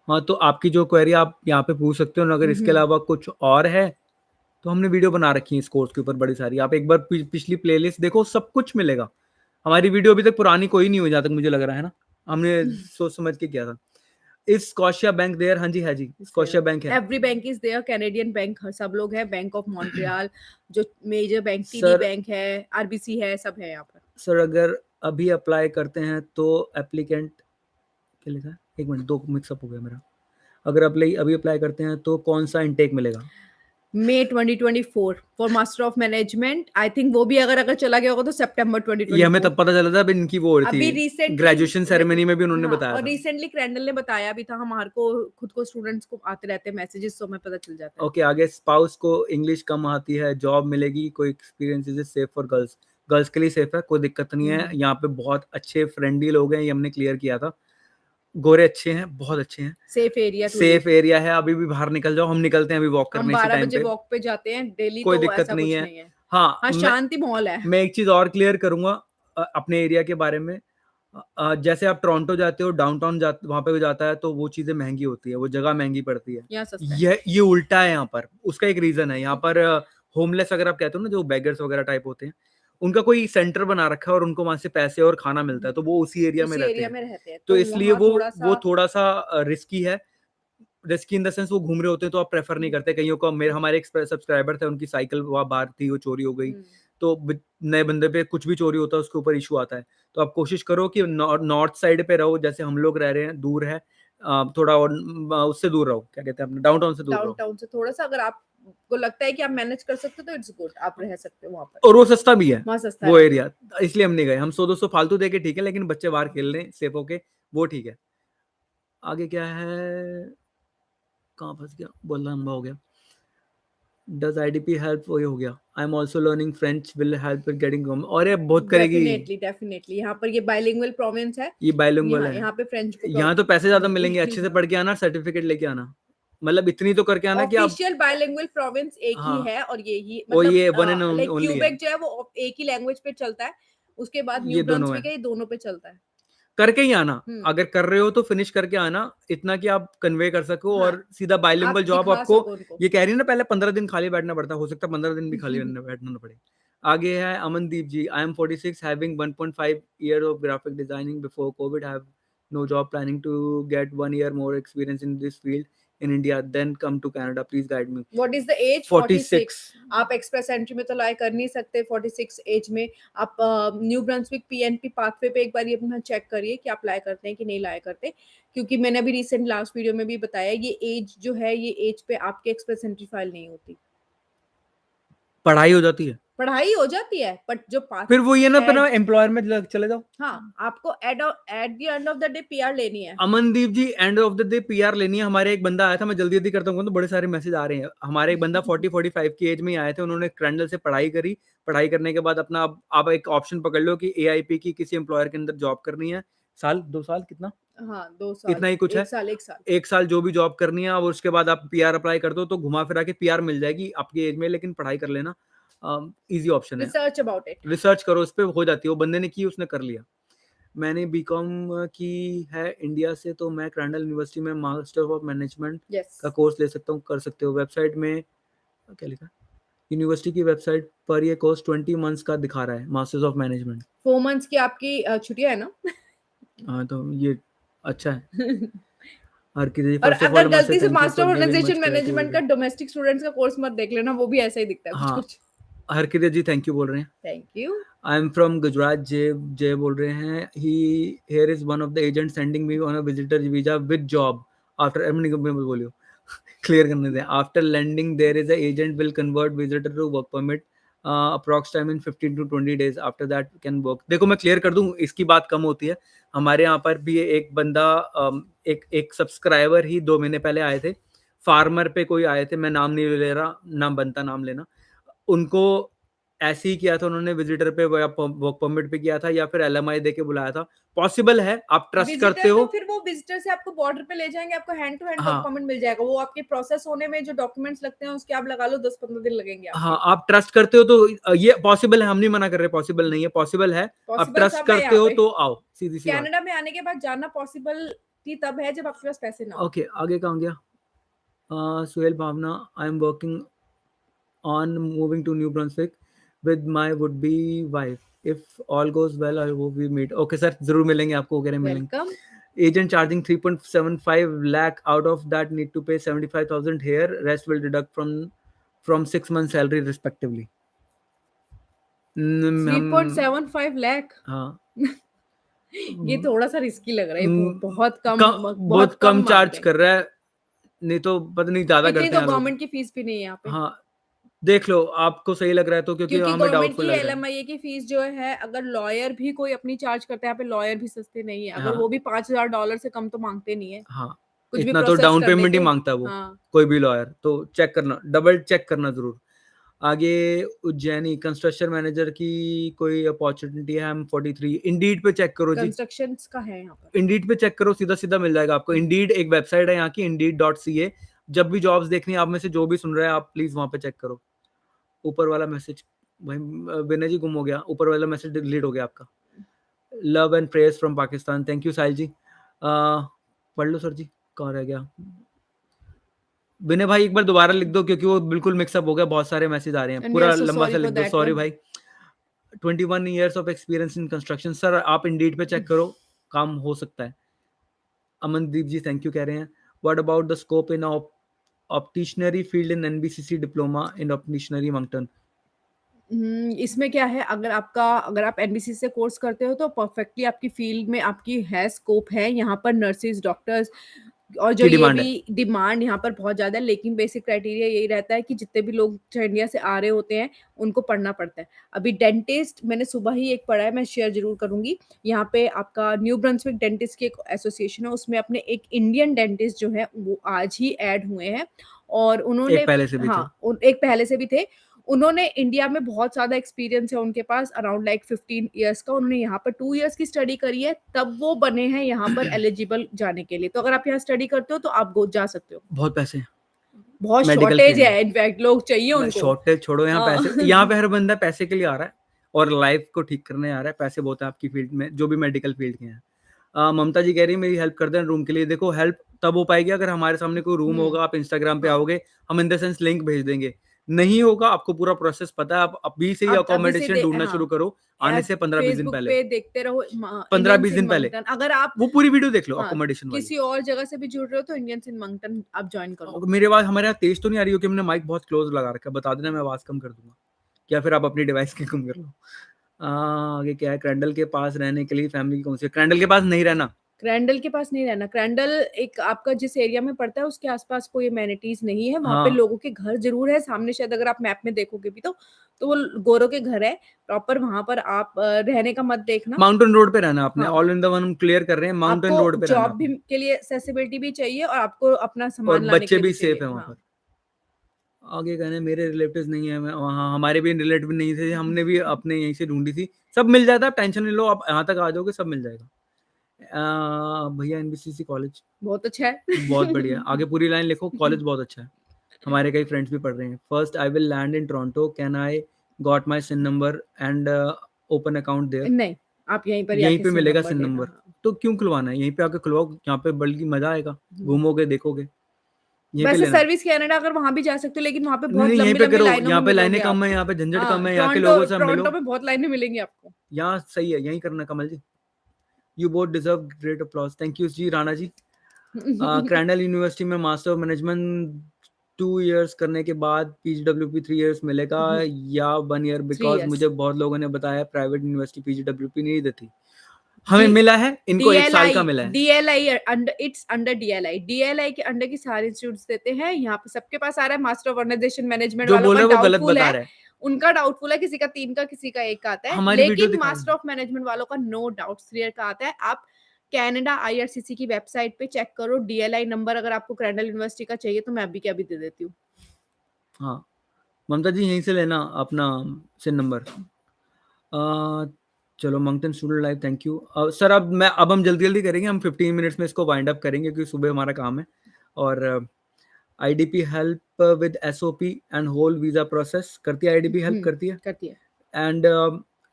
हाँ, तो आपकी जो क्वेरी आप यहाँ पे पूछ सकते हो ना, अगर हुँ, इसके हुँ। अलावा कुछ और है तो हमने वीडियो बना रखी है इस कोर्स के ऊपर बड़ी सारी, आप एक बार पिछली प्लेलिस्ट देखो, सब कुछ मिलेगा। हमारी वीडियो अभी तक पुरानी कोई नहीं हुई जहाँ तक मुझे लग रहा है ना, हमने सोच समझ के किया था। इस स्कॉशिया बैंक देयर? हाँ जी, है जी, स्कॉशिया बैंक है। Every bank is there, Canadian bank सब लोग हैं, बैंक ऑफ मॉन्ट्रियल, जो major bank, TD sir bank है, आरबीसी है, सब है यहाँ पर। सर अगर अभी अप्लाई करते हैं तो एप्लीकेंट, क्या लिखा है, एक मिनट, दो मिक्सअप हो गया मेरा। अगर अभी अप्लाई करते हैं तो कौन सा इनटेक मिलेगा? मई 2024 for master of management, I think वो भी अगर चला गया होगा तो सितंबर ये हमें 2024। तब पता चला था, अभी इनकी वो हो रही अभी थी रिसेंटली ग्रेजुएशन सेरेमनी में भी उन्होंने हाँ, बताया और था। रिसेंटली क्रैंडल ने बताया भी था, हमारे को खुद को स्टूडेंट्स को आते रहते हैं मैसेजेस, तो हमें पता चल जाता है। ओके, आगे स्पाउस को इंग्लिश कम आती है, जॉब मिलेगी, कोई experience is safe for girls? Girls के लिए सेफ है, कोई दिक्कत नहीं है। यहाँ पे बहुत अच्छे फ्रेंडली लोग हैं, ये हमने क्लियर किया था। गोरे अच्छे हैं, बहुत अच्छे हैं, सेफ एरिया सेफ एरिया है। अभी भी बाहर निकल जाओ, हम निकलते हैं अभी वॉक हम करने इसी 12 टाइम बजे पे, वॉक पे जाते हैं डेली, कोई तो दिक्कत ऐसा नहीं कुछ है। नहीं है। हाँ, हाँ, शांति माहौल है। मैं एक चीज और क्लियर करूंगा अपने एरिया के बारे में। जैसे आप टोरंटो जाते हो, डाउनटाउन वहां पे जाता है तो वो चीजें महंगी होती है, वो जगह महंगी पड़ती है। यहाँ सस्ता है। ये उल्टा है यहाँ पर, उसका एक रीजन है। यहाँ पर होमलेस अगर आप कहते हो ना, जो बेगर्स वगैरह टाइप होते हैं, उनका कोई सेंटर बना रखा है और उनको वहां से पैसे और खाना मिलता है, तो वो उसी एरिया में रहते हैं। रहते हैं, तो तो इसलिए वहाँ वो थोड़ा सा रिस्की है। रिस्की इन द सेंस वो घूम रहे होते हैं तो आप प्रेफर नहीं करते। कईयों को, मेरे हमारे एक सब्सक्राइबर थे, उनकी साइकिल वहाँ बाहर थी, वो चोरी हो गई। तो नए बंदे पे कुछ भी चोरी होता है, उसके ऊपर इशू आता है। तो आप कोशिश करो कि नॉर्थ साइड पे रहो, जैसे हम लोग रह रहे हैं, दूर है थोड़ा, और उससे दूर रहो, क्या कहते हैं अपने डाउनटाउन से दूर रहो। डाउनटाउन से थोड़ा सा अगर आपको लगता है कि आप मैनेज कर सकते हो तो इट्स गुड, आप रह सकते हो वहाँ पर। और वो सस्ता भी है, वहाँ सस्ता वो है। एरिया, इसलिए हम नहीं गए। हम 100-200 फालतू दे के ठीक है, लेकिन बच्चे बाहर खेल रहे हैं सेफ होके, वो ठीक है। आगे क्या है, कहाँ फंस गया, बोलना लंबा हो गया। Does IDP help, वही हो गया। I am also learning French will help with getting home। और ये बहुत करेगी, डेफिनेटली यहाँ पर ये बाइलिंगुअल प्रोविंस है, ये बाइलिंगुअल है। यहाँ पे फ्रेंच को यहाँ तो पैसे ज्यादा मिलेंगे, अच्छे से पढ़ के आना, सर्टिफिकेट लेके आना, मतलब इतनी तो करके आना कि आप। ऑफिशियल बाइलिंगुअल प्रोविंस एक ही हाँ, है, और यही वो ये वन मतलब एंड लाइक ओनली है, क्यूबेक जो है वो एक ही लैंग्वेज पे चलता है, उसके बाद न्यू ये दोनों ब्रंसविक है। है, ये दोनों पे चलता है। करके ही आना, अगर कर रहे हो तो फिनिश करके आना, इतना कि आप कन्वे कर सको। हाँ, और सीधा बाइलिंगुअल आप जॉब दिखा आपको, सको उनको। ये कह रही है ना, पहले 15 दिन खाली बैठना पड़ता, हो सकता है 15 दिन भी खाली बैठना ना पड़े। आगे है Amandeep ji, I am 46 having 1.5 year of graphic designing before covid, have no job, planning to get 1 year more experience in this field in India, then come to Canada, please guide me. What is the age? 46। आप express entry में तो apply कर नहीं सकते 46 as में। आप new Brunswick PNP pathway पे एक बार ये अपना चेक करिए कि आप अप्लाई करते हैं कि नहीं अप्लाई करते, क्योंकि मैंने अभी रिसेंट लास्ट वीडियो में भी बताया, ये एज जो है, ये एज पे आपके एक्सप्रेस एंट्री फाइल नहीं होती। पढ़ाई हो जाती है, पढ़ाई हो जाती है, बट जो पाथ, फिर वो ये ना अपना एम्प्लॉयर में चले जाओ। हाँ, आपको at the end of the day PR लेनी है। Amandeep ji, end of the day PR लेनी है। हमारे एक बंदा आया था, मैं जल्दी जल्दी करता हूँ तो बड़े सारे मैसेज आ रहे हैं। हमारे एक बंदा 40-45 की एज में आए थे, उन्होंने क्रैंडल से पढ़ाई करी। पढ़ाई करने के बाद अपना, आप एक ऑप्शन पकड़ लो कि एआईपी की किसी एम्प्लॉयर के अंदर जॉब करनी है, साल 2 साल कितना, हाँ, 2 साल, इतना ही कुछ है, 1 साल जो भी जॉब करनी है। और उसके बाद आप पीआर अप्लाई कर दो तो घुमा फिरा के पीआर मिल जाएगी आपकी एज में, लेकिन पढ़ाई कर लेना, इजी ऑप्शन है। रिसर्च अबाउट इट, रिसर्च करो उस पर, हो जाती है। वो बंदे ने की, उसने कर लिया। मैंने बीकॉम की है इंडिया से, तो मैं क्रैंडल यूनिवर्सिटी में मास्टर ऑफ मैनेजमेंट का कोर्स ले सकता हूँ, कर सकते हो। वेबसाइट में क्या लिखा, यूनिवर्सिटी की वेबसाइट पर ये कोर्स 20 मंथ्स का दिखा रहा है, मास्टर्स ऑफ मैनेजमेंट। 4 मंथ्स की आपकी छुट्टियां है ना। हाँ, तो ये अच्छा है। और अगर गलती से मास्टर ऑर्गेनाइजेशन मैनेजमेंट का डोमेस्टिक स्टूडेंट्स का कोर्स मत देख लेना, वो भी ऐसा ही दिखता है कुछ कुछ। हरकित जी थैंक यू बोल रहे हैं। Thank you. I am from Gujarat, Jay बोल रहे हैं। He here is one of the agent sending me on a visitor visa with job after, बोलियो क्लियर करने दें। After landing there is a agent will convert visitor to work permit approx time in 15 to 20 days, after that can work. देखो मैं clear कर दूं, इसकी बात कम होती है। हमारे यहाँ पर भी एक बंदा, एक सब्सक्राइबर ही 2 महीने पहले आए थे, फार्मर पे कोई आए थे, मैं नाम नहीं ले रहा, नाम बनता नाम लेना। उनको ऐसे ही किया था उन्होंने, विजिटर पे वर्क परमिट पे किया था, या फिर एलएमआई देके बुलाया था। पॉसिबल है, आप ट्रस्ट करते हो तो फिर वो विजिटर से आपको बॉर्डर पे ले जाएंगे, आपको hand to hand work permit मिल जाएगा। वो आपके प्रोसेस होने में जो डॉक्यूमेंट्स लगते हैं उसके आप लगा लो 10-15 दिन लगेंगे आपके। हाँ, आप ट्रस्ट करते हो तो ये पॉसिबल है, हम नहीं मना कर रहे पॉसिबल नहीं है, पॉसिबल है। आप ट्रस्ट करते हो तो आओ, सीधी सी बात। कनाडा में आने के बाद जानना पॉसिबल तब है जब आपके पास पैसे ना हो। ओके, आगे कहाँ गया। Suhail Bhavna, I am working on moving to New Brunswick with my would be wife. If all goes well, I hope we meet. Okay sir, जरूर मिलेंगे आपको, वो कह रहे हैं मिलेंगे। Welcome. Agent charging 3.75 lakh, out of that need to pay 75,000 here, rest will deduct from 6 months salary respectively. 3.75 lakh, हाँ ये थोड़ा सा रिस्की लग रहा है, बहुत बहुत कम चार्ज कर रहा है, नहीं तो पता नहीं ज्यादा करते हैं। तो गवर्नमेंट की फीस भी नहीं है यहाँ पे। हाँ, देख लो आपको सही लग रहा है तो, क्योंकि हमें डाउटफुल लग रहा है। एलएमआई की फीस जो है, अगर लॉयर भी कोई अपनी चार्ज करता है, यहाँ पे लॉयर भी सस्ते नहीं है। अगर वो भी $5,000 से कम तो मांगते नहीं है। हाँ, कुछ इतना तो डाउन पेमेंट ही मांगता है वो। कोई भी लॉयर, तो चेक करना, डबल चेक करना जरूर। आगे उज्जैनी कंस्ट्रक्शन मैनेजर की कोई अपॉर्चुनिटी है, हम 43 इंडीड पे चेक करो जी, कंस्ट्रक्शंस का है यहाँ पर। इंडीड पे चेक करो, सीधा सीधा मिल जाएगा आपको। इंडीड एक वेबसाइट है यहाँ की, indeed.ca। जब भी जॉब्स देखनी है, आप में से जो भी सुन रहे हैं, आप प्लीज वहां पे चेक करो। ऊपर वाला मैसेज भाई विनय जी गुम हो गया, ऊपर वाला मैसेज डिलीट हो गया आपका। Love and prayers from Pakistan, thank you Sahil ji. पढ़ लो सर जी, कहाँ रह गया विनय भाई, एक बार दोबारा लिख दो क्योंकि वो बिल्कुल मिक्सअप हो गया, बहुत सारे मैसेज आ रहे हैं, एंड वी आर पूरा सो लंबा सॉरी सा फॉर लिख दो, दैट सॉरी वन। भाई। 21 years of experience in construction, sir आप इंडीड पे चेक करो, काम हो सकता है। अमनदीप जी थैंक यू कह रहे हैं। What about the scope in opticianry field in NBCC diploma in opticianry Moncton? इसमें क्या है, अगर आप एनबीसी से कोर्स करते हो तो परफेक्टली आपकी फील्ड में आपकी है स्कोप है यहाँ पर, नर्सेज, डॉक्टर्स, और जो की ये डिमांड भी है। डिमांड यहाँ पर बहुत ज़्यादा है। लेकिन बेसिक क्राइटेरिया यही रहता है कि जितने भी लोग जो इंडिया से आ रहे होते हैं उनको पढ़ना पड़ता है। अभी डेंटिस्ट मैंने सुबह ही एक पढ़ा है, मैं शेयर जरूर करूंगी। यहाँ पे आपका न्यू ब्रंसविक डेंटिस्ट की एक एसोसिएशन है, उसमें अपने एक इंडियन डेंटिस्ट जो है वो आज ही ऐड हुए हैं, और उन्होंने, एक पहले से भी थे। हाँ एक पहले से भी थे। उन्होंने इंडिया में बहुत ज़्यादा एक्सपीरियंस है उनके पास, अराउंड लाइक 15 इयर्स का। उन्होंने यहाँ पर 2 इयर्स की स्टडी करी है, तब वो बने हैं यहाँ पर एलिजिबल जाने के लिए। तो अगर आप यहाँ स्टडी करते हो तो आप जा सकते हो। बहुत पैसे हैं बहुत मेडिकल शॉर्टेज फील्ड में। है, इनफैक्ट लोग चाहिए उनको। शॉर्टेज छोड़ो, यहाँ हाँ। पैसे, यहाँ पे हर बंदा पैसे के लिए आ रहा है और लाइफ को ठीक करने आ रहा है। पैसे बहुत है आपकी फील्ड में, जो भी मेडिकल फील्ड के हैं। ममता जी कह रही है मेरी हेल्प कर दें रूम के लिए। देखो हेल्प तब हो पाएगी अगर हमारे सामने कोई रूम होगा, आप इंस्टाग्राम पे हाँ। आओगे, हम इन द सेंस लिंक भेज देंगे। नहीं होगा, आपको पूरा प्रोसेस पता है, आप अभी से ही आप अभी से अकोमोडेशन ढूंढना शुरू करो, आने से 15-20 दिन फेसबुक पहले, पे देखते रहो, इंडियंस 15-20 इन दिन पहले मंगटन। अगर आप वो पूरी वीडियो देख लो हाँ अकोमोडेशन वाली। किसी और जगह से भी जुड़ रहे हो तो इंडियंस इन मंगटन आप ज्वाइन कर लो। मेरे आवाज हमारे यहाँ तेज तो नहीं आ रही हो कि हमने माइक बहुत क्लोज लगा रखा है? बता देना, मैं आवाज कम कर दूंगा, या फिर आप अपनी डिवाइस की कम कर लो। आगे क्या है, क्रैंडल के पास रहने के लिए फैमिली की कौन सी? क्रैंडल के पास नहीं रहना। क्रैंडल के पास नहीं रहना। क्रैंडल एक आपका जिस एरिया में पड़ता है उसके आसपास कोई एमेनिटीज नहीं है, वहां पे हाँ, लोगों के घर जरूर है सामने, शायद अगर आप मैप में देखोगे भी तो वो गोरों के घर है प्रॉपर। वहां पर आप रहने का मत देखना। माउंटेन रोड पे रहना आपने, हाँ, ऑल इन द वन हम क्लियर कर रहे हैं, माउंटेन आपको रोड पे रहना जॉब भी आपने, के लिए एक्सेसिबिलिटी भी चाहिए और आपको अपना और सामान लाने के बच्चे लिए भी भी सेफ चाहिए। है वहां हाँ। पर। आगे कहने मेरे रिलेटिव्स नहीं है वहाँ, हमारे भी रिलेटिव नहीं थे, हमने भी अपने यहीं से ढूंढी थी। सब मिल जाता है, टेंशन नहीं लो, आप यहाँ तक आ जाओगे सब मिल जाएगा। भैया एनबीसीसी कॉलेज बहुत अच्छा है। बहुत बढ़िया है। आगे पूरी लाइन लिखो, कॉलेज बहुत अच्छा है, हमारे कई फ्रेंड्स भी पढ़ रहे हैं। First I will land in Toronto, can I got my SIN number and open account there? नहीं, आप यहीं पर ही यहीं आके पे सिम मिलेगा नंबर सिन लेना। नंबर, हाँ। तो क्यों खुलवाना है, यहीं पे आके खुलवाओ, यहाँ पे बल्कि मजा आएगा, घूमोगे देखोगे, यहीं पे वैसे लेना। सर्विस कनाडा अगर वहां भी जा सकते हो, लेकिन वहां पे नहीं बहुत नहीं, यहीं लंबी पे लंबी करो, लाइनों में यहाँ पे लाइनें मिलोगे कम आप। है, यहाँ पे झंझट कम हाँ, है, यहाँ के टोरंटो लोगों से मिलो। टोरंटो में बहुत लाइनें मिलेंगी आपको। यहाँ सही है, यहीं करना Kamal ji. You both deserve great applause, thank you ji Rana ji. Crandall university में मास्टर ऑफ मैनेजमेंट 2 इयर्स करने के बाद पीजीडब्ल्यूपी 3 इयर्स मिलेगा या 1 ईयर? 3 बिकॉज इयर्स मुझे बहुत लोगों ने बताया प्राइवेट यूनिवर्सिटी पीजीडब्ल्यूपी नहीं देती। हमें डी मिला है, इनको 1 साल का डीएलआई मिला है। DLI under, it's under DLI. DLI के अंडर की सारे इंस्टीट्यूट्स देते हैं। यहाँ पे सबके पास आ रहा है। मास्टर ऑफ ऑर्गेनाइजेशन मैनेजमेंट जो वालों बोल का रहे हैं वो गलत डाउटफुल बता है, रहा है। उनका डाउटफुल है, किसी का 3 का किसी का 1 का आता है, हमारी वीडियो लेकिन दिखा मास्टर ऑफ मैनेजमेंट वालों का नो डाउट्स क्लियर का आता है। आप कनाडा आईआरसीसी की वेबसाइट पे चेक करो डीएलआई नंबर, अगर आपको क्रैंडल यूनिवर्सिटी का चाहिए तो मैं अभी के अभी दे देती हूँ। हाँ, ममता जी यहीं से लेना अपना सिन नंबर। चलो Moncton student live, thank you sir. अब हम जल्दी जल्दी करेंगे, हम 15 मिनट्स में इसको वाइंड अप करेंगे क्योंकि सुबह हमारा काम है। और IDP help with SOP and whole visa process करती है, आईडीपी हेल्प करती है, करती है। And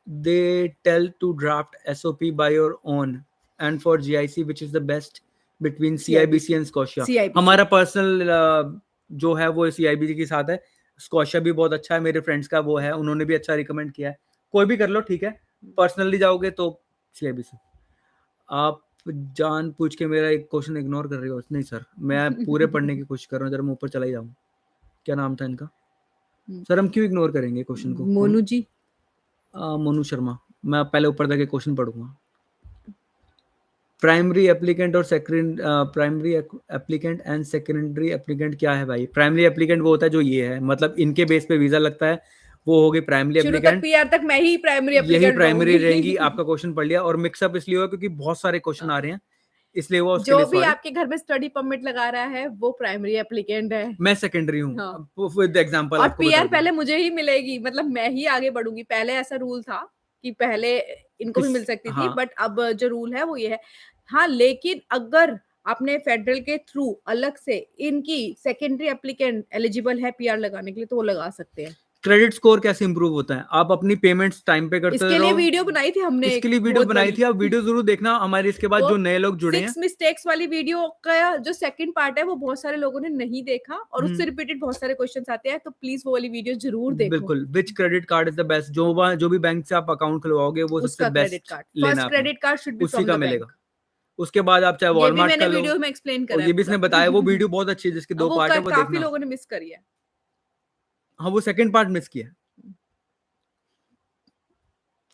they tell to draft SOP by your own and for GIC which is the best between CIBC and Scotia. CIBC हमारा personal जो है वो सीआईबीसी के साथ है, स्कॉशिया भी बहुत अच्छा है, मेरे फ्रेंड्स का वो है, उन्होंने भी अच्छा रिकमेंड किया है। कोई भी कर लो ठीक है, पर्सनली जाओगे तो सीआईबीसी। आप जान पूछ के मेरा एक क्वेश्चन इग्नोर कर रही हो? नहीं सर, मैं पूरे पढ़ने की कोशिश कर रहा हूँ, जरा मैं ऊपर चला ही जाऊँ। क्या नाम था इनका? सर हम क्यों इग्नोर करेंगे क्वेश्चन को? मोनू जी, मोनू शर्मा। मैं पहले ऊपर तक क्वेश्चन पढ़ूंगा। प्राइमरी एप्लीकेंट और second primary applicant and secondary applicant क्या है भाई? प्राइमरी एप्लीकेंट वो होता है जो ये है, मतलब इनके बेस पे वीजा लगता है, वो होगी प्राइमरी शुरू तक एप्लीकेंट। पीआर तक मैं ही प्राइमरी यही एप्लीकेंट प्राइमरी रहूंगी। रहेंगी। आपका क्वेश्चन पढ़ लिया, और मिक्सअप इसलिए हुआ क्योंकि बहुत सारे क्वेश्चन आ रहे हैं, इसलिए हुआ, उसके जो लिए भी सॉरी। आपके घर में स्टडी परमिट लगा रहा है वो प्राइमरी एप्लीकेंट है। मैं सेकेंडरी हूँ। हाँ। अब विद एग्जांपल और आपको बता पीआर दूं पहले मुझे ही मिलेगी, मतलब मैं ही आगे बढ़ूंगी। पहले ऐसा रूल था कि पहले इनको भी किस, मिल सकती थी, हाँ बट अब जो रूल है वो ये है। हाँ, लेकिन अगर आपने फेडरल के थ्रू अलग से इनकी सेकेंडरी एप्लीकेंट एलिजिबल है पीआर लगाने के लिए तो वो लगा सकते हैं। क्रेडिट स्कोर कैसे इंप्रूव होता है? आप अपनी पेमेंट्स टाइम पे करते इसके लिए रहो। वीडियो बनाई थी हमने इसके एक लिए वीडियो बहुत बनाई बड़ी। थी, आप वीडियो जरूर देखना हमारे। इसके बाद वो जो नए लोग जुड़े हैं, 6 मिस्टेक्स वाली वीडियो का जो सेकंड पार्ट है वो बहुत सारे लोगों ने नहीं देखा और उससे रिपीटेड बहुत सारे क्वेश्चंस आते हैं, तो प्लीज वो वाली वीडियो जरूर देखो। बिल्कुल। Which credit card is the best? जो भी बैंक से आप अकाउंट खुलवाओगे वो सबसे उसका क्रेडिट बेस्ट कार्ड, लेना फर्स्ट अपना, क्रेडिट कार्ड शुड बी उसी फ्रॉम का द बैंक। मिलेगा। उसके बाद आप चाहे ये भी वॉलमार्ट मैंने का लो। वीडियो में एक्सप्लेन और करा है ये भी इसने पूरा। बताया, वो वीडियो बहुत अच्छी है जिसके अब 2 पार्ट है, वो काफी देखना। लोगों ने मिस करी है। हाँ, वो सेकंड पार्ट मिस किया।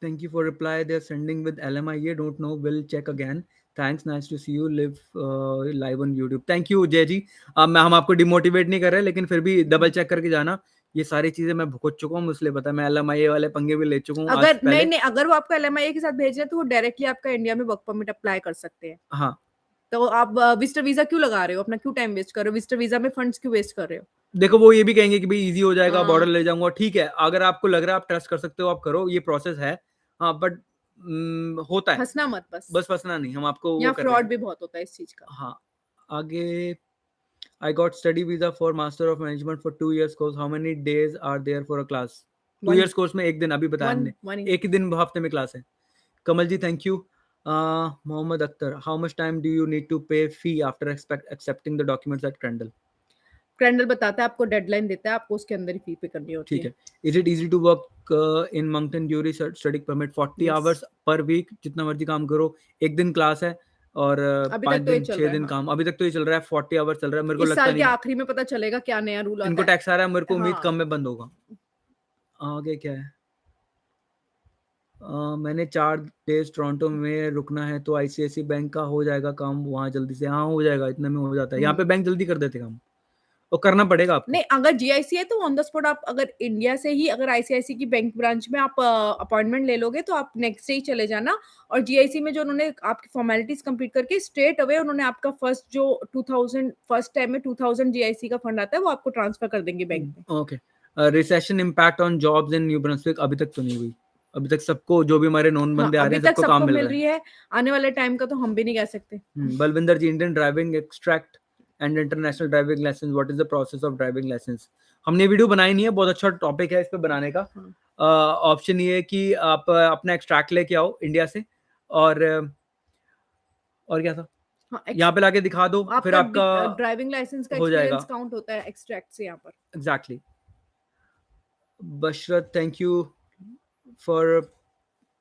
Thank you for reply. They're sending with LMIA. Don't know. Will check again. Thanks. Nice to see you live on YouTube. Thank you जय जी। हम आपको डिमोटिवेट नहीं कर रहे, लेकिन फिर भी डबल चेक करके जाना। ये सारी चीजें मैं भुगत चुका हूँ, इसलिए पता है। मैं LMIA वाले पंगे भी ले चुका हूँ आज अगर पहले। नहीं, अगर वो आपको एलएमआई के साथ भेज रहे हैं तो वो डायरेक्टली आपका इंडिया में वर्क परमिट अप्लाई कर सकते हैं। हाँ, तो आप विजिटर वीजा क्यों लगा रहे हो, अपना क्यों टाइम वेस्ट कर रहे हो, विजिटर वीजा में फंड्स क्यों वेस्ट कर रहे हो? देखो वो ये भी कहेंगे कि भाई इजी हो जाएगा, बॉर्डर हाँ, ले जाऊंगा। ठीक है, अगर आपको लग रहा है आप ट्रस्ट कर सकते हो, आप करो, ये प्रोसेस है। हाँ, बट होता है। फंसना मत बस। बस फंसना नहीं, हम आपको वो यहाँ कर रहे फ्रॉड हैं। भी बहुत होता है इस चीज का। हाँ, आगे। I got study visa for Master of Management for 2 years course. How many days are there for a class? 2 years one course में एक दिन, अभी बताया वन हमने। वन एक ही दिन हफ्ते में क्लास है। Kamal ji thank you. Mohammad Akhtar, how much time do you need to pay fee after accepting the documents at Crandall? Cradle बताता है, आपको डेडलाइन देता है, आपको उसके अंदर ही फी पे करनी होती ठीक है। है। Is it easy to work in Moncton during study permit? 40 yes, hours per week, जितना मर्जी काम करो। एक दिन क्लास है और अभी 5 तक तो ये दिन चल 6 रहा है। दिन हाँ, काम। अभी तक तो ये चल रहा है, 40 आवर्स चल रहा है। मेरे को इस लगता साल के नहीं आखिरी में पता चलेगा क्या नया रूल आता इनको है। टैक्स आ रहा है। मेरे को उम्मीद हाँ, कम में बंद होगा। आगे क्या है? मैंने 4 डेज टोरंटो में रुकना है, तो आईसीआईसी बैंक का हो जाएगा काम वहाँ जल्दी से? हाँ, हो जाएगा, इतने में हो जाता है। यहाँ पे बैंक जल्दी कर देते काम, और करना पड़ेगा आपको। नहीं, अगर जीआईसी है तो ऑन द स्पॉट आप अगर इंडिया से ही अगर आईसीआईसी की बैंक ब्रांच में आप अपॉइंटमेंट ले लोगे तो आप नेक्स्ट डे ही चले जाना। और जीआईसी में जो उन्होंने आपकी फॉर्मेलिटीज कंप्लीट करके स्ट्रेट अवे उन्होंने आपका फर्स्ट जो 2000 फर्स्ट टाइम में 2000 जीआईसी का फंड आता है वो आपको ट्रांसफर कर देंगे बैंक में। Okay. Recession impact on jobs in New Brunswick? अभी तक तो नहीं हुई। अभी तक सबको, जो भी हमारे नॉन हाँ, बंदे आ रहे अभी हैं, तक सबको काम सबको मिल मिल रहा रही है। है। आने वाले टाइम का तो हम भी नहीं कह सकते। Balvinder ji, Indian driving extract and international driving licence, what is the process of driving licence? हमने वीडियो बनाई नहीं है, बहुत अच्छा टॉपिक है इस पे बनाने का। ऑप्शन ये है कि आप अपना एक्सट्रैक्ट लेके आओ इंडिया से, और क्या था, हाँ, यहाँ पे लाके दिखा दो, फिर आपका आपका ड्राइविंग लाइसेंस का हो जाएगा। एक्सपीरियंस काउंट होता है एक्सट्रैक्ट से यहाँ पर। Exactly. Basharat, thank you for,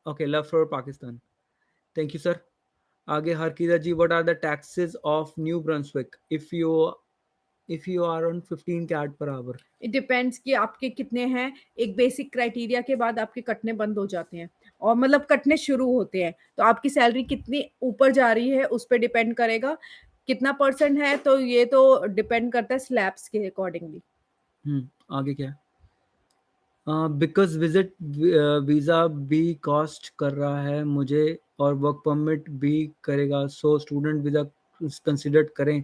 okay, love for Pakistan. Thank you sir. आगे Harkirat ji, what are the taxes of New Brunswick if you are on 15 CAD per hour? It depends कि आपके कितने हैं। एक बेसिक क्राइटेरिया के बाद आपके कटने बंद हो जाते हैं और मतलब कटने शुरू होते हैं, तो आपकी सैलरी कितनी ऊपर जा रही है उस पर डिपेंड करेगा। कितना परसेंट है तो ये तो डिपेंड करता है स्लैब्स के अकॉर्डिंगली। आगे क्या है? बिकॉज विजिट वीज़ा भी कॉस्ट कर रहा है मुझे और वर्क परमिट भी करेगा, सो स्टूडेंट वीज़ा कंसिडर करें।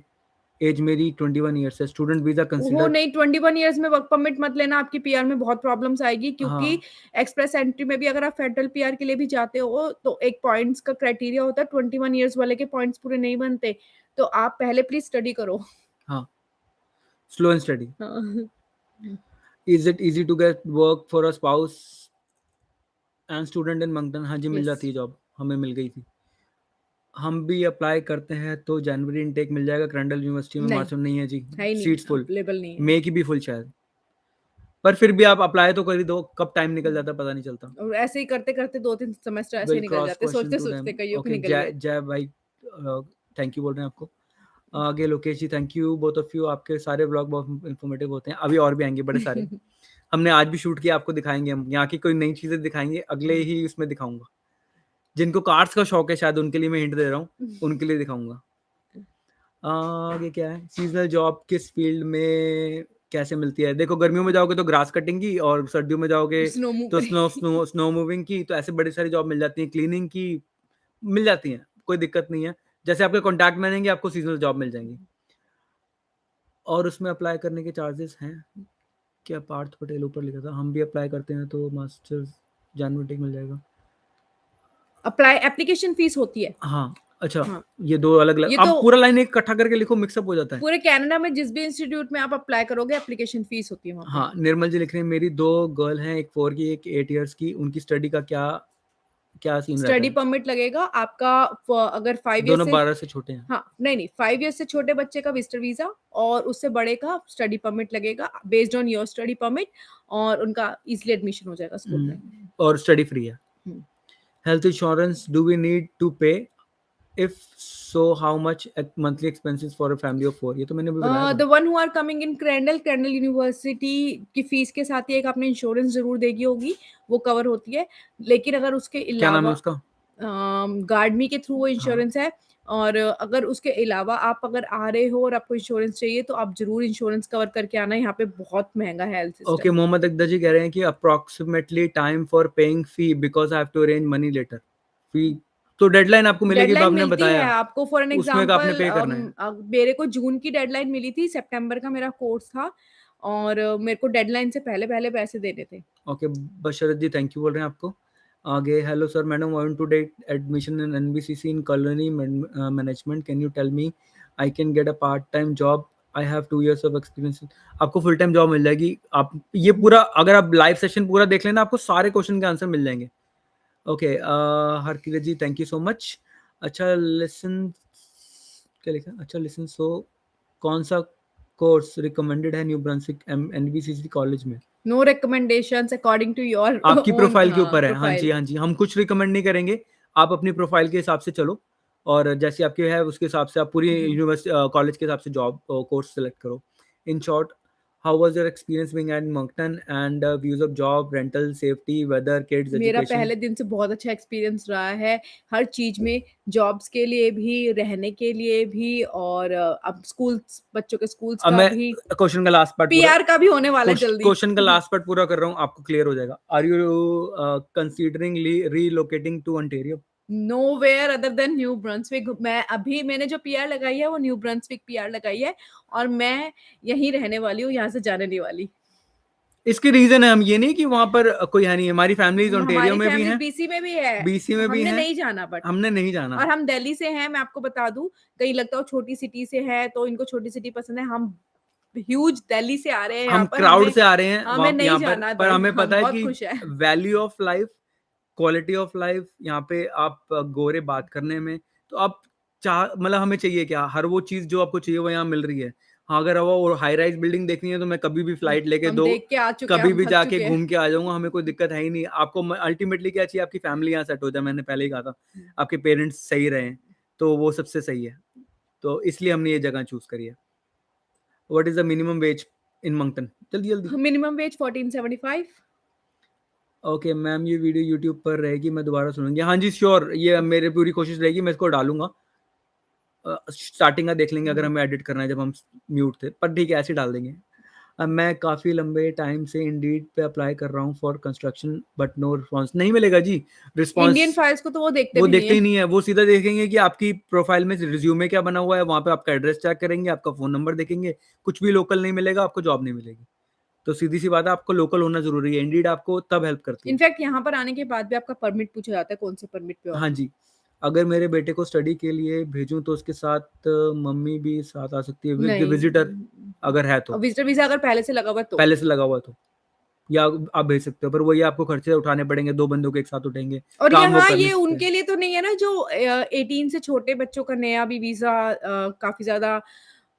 एज मेरी 21 ईयर्स है। स्टूडेंट वीज़ा वो कंसिडर, नहीं, 21 ईयर्स में वर्क परमिट मत लेना, आपकी पीआर में बहुत प्रॉब्लम्स आएगी, क्योंकि हाँ एक्सप्रेस एंट्री में भी अगर आप फेडरल पीआर के लिए भी जाते हो तो एक पॉइंट्स का क्राइटेरिया होता है। 21 ईयर्स वाले के पॉइंट्स पूरे नहीं बनते, तो आप पहले प्लीज स्टडी करो। हाँ, स्लो एंड स्टडी। हाँ। Is it easy to get work for a spouse and student in Moncton? हाँ जी, मिल यस, जाती है जॉब, हमें मिल गई थी। हम भी अप्लाई करते हैं तो जनवरी इनटेक मिल जाएगा? क्रैंडल यूनिवर्सिटी में नहीं मार्च में नहीं है जी, है ही नहीं, सीट्स फुल। अवेलेबल नहीं है। मे की भी फुल शायद, पर फिर भी आप अप्लाई तो कर ही दो, कब टाइम निकल जाता है पता नहीं चलता। और ऐसे ही करते करते 2-3 सेमेस्टर ऐसे ही विल निकल क्रॉस जाते, क्वेश्चन सोचते टू देम। सोचते कईयों के ओके, निकल जय गए। जय भाई, थैंक यू बोल रहे हैं आपको। आगे Lokesh ji, thank you both of you. आपके सारे व्लॉग बहुत इन्फॉर्मेटिव होते हैं। अभी और भी आएंगे बड़े सारे। हमने आज भी शूट किया, आपको दिखाएंगे। हम यहाँ की कोई नई चीजें दिखाएंगे, अगले ही उसमें दिखाऊंगा। जिनको कार्स का शौक है शायद उनके लिए मैं हिंट दे रहा हूँ, उनके लिए दिखाऊंगा। आगे क्या है? सीजनल जॉब किस फील्ड में कैसे मिलती है? देखो, गर्मियों में जाओगे तो ग्रास कटिंग की, और सर्दियों में जाओगे स्नो मूव तो स्नो मूविंग की। तो ऐसे बड़ी सारी जॉब मिल जाती हैं, क्लीनिंग की मिल जाती हैं, कोई दिक्कत नहीं है। जैसे आपके कॉन्टैक्ट में रहेंगे आपको सीजनल जॉब मिल जाएंगी। और उसमें अप्लाई करने के चार्जेस हैं क्या? पार्थ पटेल ऊपर लिखा था, हम भी अप्लाई करते हैं तो मास्टर्स जनवरी टेक मिल जाएगा। अप्लाई एप्लीकेशन फीस होती है। हाँ अच्छा, हाँ, ये दो अलग अलग, ये आप तो पूरा लाइन एक इकट्ठा करके लिखो, मिक्सअप हो जाता है। पूरे कनाडा में जिस भी इंस्टीट्यूट में आप अप्लाई करोगे एप्लीकेशन फीस होती है वहाँ पे। हाँ, निर्मल जी लिख रहे हैं मेरी 2 गर्ल हैं, एक 4 की एक 8 इयर्स की, उनकी स्टडी का क्या सीन रहता स्टडी है? परमिट लगेगा आपका अगर 5 ईयर दोनों से 12 से छोटे हैं। हाँ, नहीं 5 ईयर से छोटे बच्चे का विजिटर वीजा और उससे बड़े का स्टडी परमिट लगेगा based on your study permit और उनका इजीली एडमिशन हो जाएगा स्कूल में। और स्टडी फ्री है। Hmm. Health insurance do we need to pay? If so how much monthly expenses for a family of 4? ये तो मैंने अभी बताया द था। One who are coming in Crandall university की फीस के साथ ही एक आपने इंश्योरेंस जरूर देगी होगी, वो कवर होती है। लेकिन अगर उसके क्या नाम है अलावा उसका? गार्डमी के थ्रू वो हाँ, इंश्योरेंस है और अगर उसके अलावा आप अगर आ रहे हो और आपको इंश्योरेंस चाहिए तो आप जरूर इंश्योरेंस कवर करके आना, यहाँ पे बहुत महंगा है health okay. System. Mohammad Akhtar ji कह रहे हैं कि approximately time for paying fee because I have to arrange money letter. Fee तो डेडलाइन आपको मिलेगी, डेडलाइन आपने मिलती है बताया, आपको फॉर एन उसमें का आपने एग्जांपल पे करना है। मेरे को जून की डेडलाइन मिली थी, सितंबर का मेरा कोर्स था और मेरे को डेडलाइन से पहले पहले पैसे देने थे। Okay, Basharat ji thank you बोल रहे हैं आपको। आगे, hello sir madam, want to take admission in NBCC in colony management, can you tell me I can get a part time job, I have 2 years of experience. आपको full time job मिल जाएगी। आप ये पूरा अगर आप live session पूरा देख लेना आपको सारे क्वेश्चन के आंसर मिल जाएंगे। Okay, Harkirat ji thank you so much. अच्छा लिसन, क्या लिखा? अच्छा लिसन, सो कौन सा कोर्स रिकमेंडेड है न्यू ब्रंसविक एनबीसीसी कॉलेज में? No recommendations according to your आपकी ओन प्रोफाइल के ऊपर है। हाँ जी, प्रोफाइल। हाँ जी, हम कुछ रिकमेंड नहीं करेंगे, आप अपनी प्रोफाइल के हिसाब से चलो और जैसे आपके है उसके हिसाब से आप पूरी यूनिवर्सिटी कॉलेज के हिसाब से जॉब कोर्स सेलेक्ट करो। In short, how was your experience being at Moncton and views of job, rental, safety, weather, kids मेरा एजुकेशन? पहले दिन से बहुत अच्छा एक्सपीरियंस रहा है, हर चीज़ में, जॉब्स के लिए भी, रहने के लिए भी और अब स्कूल्स बच्चों के स्कूल्स अब का मैं भी, क्वेश्चन का लास्ट पार्ट पूरा पीआर का भी होने वाला है जल्दी। क्वेश्चन का लास्ट पार्ट पूरा कर रहा हूँ, आपको क्लियर हो जाएगा। Are you considering relocating to Ontario? Nowhere other than New Brunswick. मैंने जो पीआर लगाई है वो न्यू ब्रंसविक पीआर लगाई है और मैं यहीं रहने वाली हूँ, यहाँ से जाने नहीं वाली। इसकी रीजन है, हम ये नहीं कि वहां पर कोई है नहीं, हमारी फैमिलीज ओंटारियो हमारी में भी फैमिली हैं, बीसी में भी है, बीसी में भी हमने हैं, नहीं जाना बट हमने नहीं जाना। और हम दिल्ली से हैं, मैं आपको बता दूं, कहीं लगता हो छोटी सिटी से है तो इनको छोटी सिटी पसंद है, हम ह्यूज दिल्ली से आ रहे हैं हम यहाँ पर, क्राउड हमें से आ रहे हैं हमें वहां नहीं यहाँ जाना पर दर्द, हमें पता हम है बहुत कि खुश है। Value of life, quality of life यहाँ पे आप गोरे बात करने में, तो आप चाह मतलब हमें चाहिए क्या? हर वो चीज जो आपको चाहिए वो यहाँ मिल रही है। हाँ, अगर वो हाई राइज बिल्डिंग देखनी है तो मैं कभी भी फ्लाइट लेके हम दो, देख के आ चुके हैं, कभी हम भी थक जाके चुके हैं। घूम के आ जाऊंगा, हमें कोई दिक्कत है ही नहीं। आपको अल्टीमेटली क्या चाहिए? आपकी फैमिली यहाँ सेट हो जाए, मैंने पहले ही कहा था, आपके पेरेंट्स सही रहे, तो वो सबसे सही है। तो इसलिए हमने ये जगह चूज करी है। What is the minimum wage in Moncton? जल्दी जल्दी। Minimum wage 1475। ओके मैम, ये वीडियो यूट्यूब पर रहेगी, मैं दोबारा सुनूंगी। हाँ जी श्योर, ये मेरी पूरी कोशिश रहेगी, मैं इसको डालूंगा। स्टार्टिंग का देख लेंगे अगर हमें एडिट करना है, जब हम म्यूट थे, पर ठीक है ऐसे ही डाल देंगे। मैं काफ़ी लंबे टाइम से इंडीड पे अप्लाई कर रहा हूँ for construction but no response. नहीं मिलेगा जी रिस्पॉन्स, इंडियन फाइल्स को तो वो देखते वो भी नहीं देखते है। ही नहीं है। वो सीधा देखेंगे कि आपकी प्रोफाइल में रिज्यूमे क्या बना हुआ है, वहाँ पे आपका एड्रेस चेक करेंगे, आपका फ़ोन नंबर देखेंगे, कुछ भी लोकल नहीं मिलेगा, आपको जॉब नहीं मिलेगी। तो सीधी सी बात है, आपको लोकल होना जरूरी है, इंडीड आपको तब हेल्प करती है। इनफैक्ट यहाँ पर आने के बाद भी आपका परमिट पूछा जाता है, कौन से परमिट पे हो आप। हाँ जी, अगर मेरे बेटे को स्टडी के लिए भेजूँ तो उसके साथ मम्मी भी साथ आ सकती है, विजिटर नहीं, अगर है तो, विजिटर वीजा अगर पहले से लगा हुआ है तो पहले से लगा हुआ है तो, या आप भेज सकते हो, पर वही आपको खर्चे उठाने पड़ेंगे, 2 बंदों के एक साथ उठेंगे, और काम वो यहाँ कर नहीं ये सकते। उनके लिए तो नहीं है ना जो 18 से छोटे बच्चों का नया भी वीजा काफी ज्यादा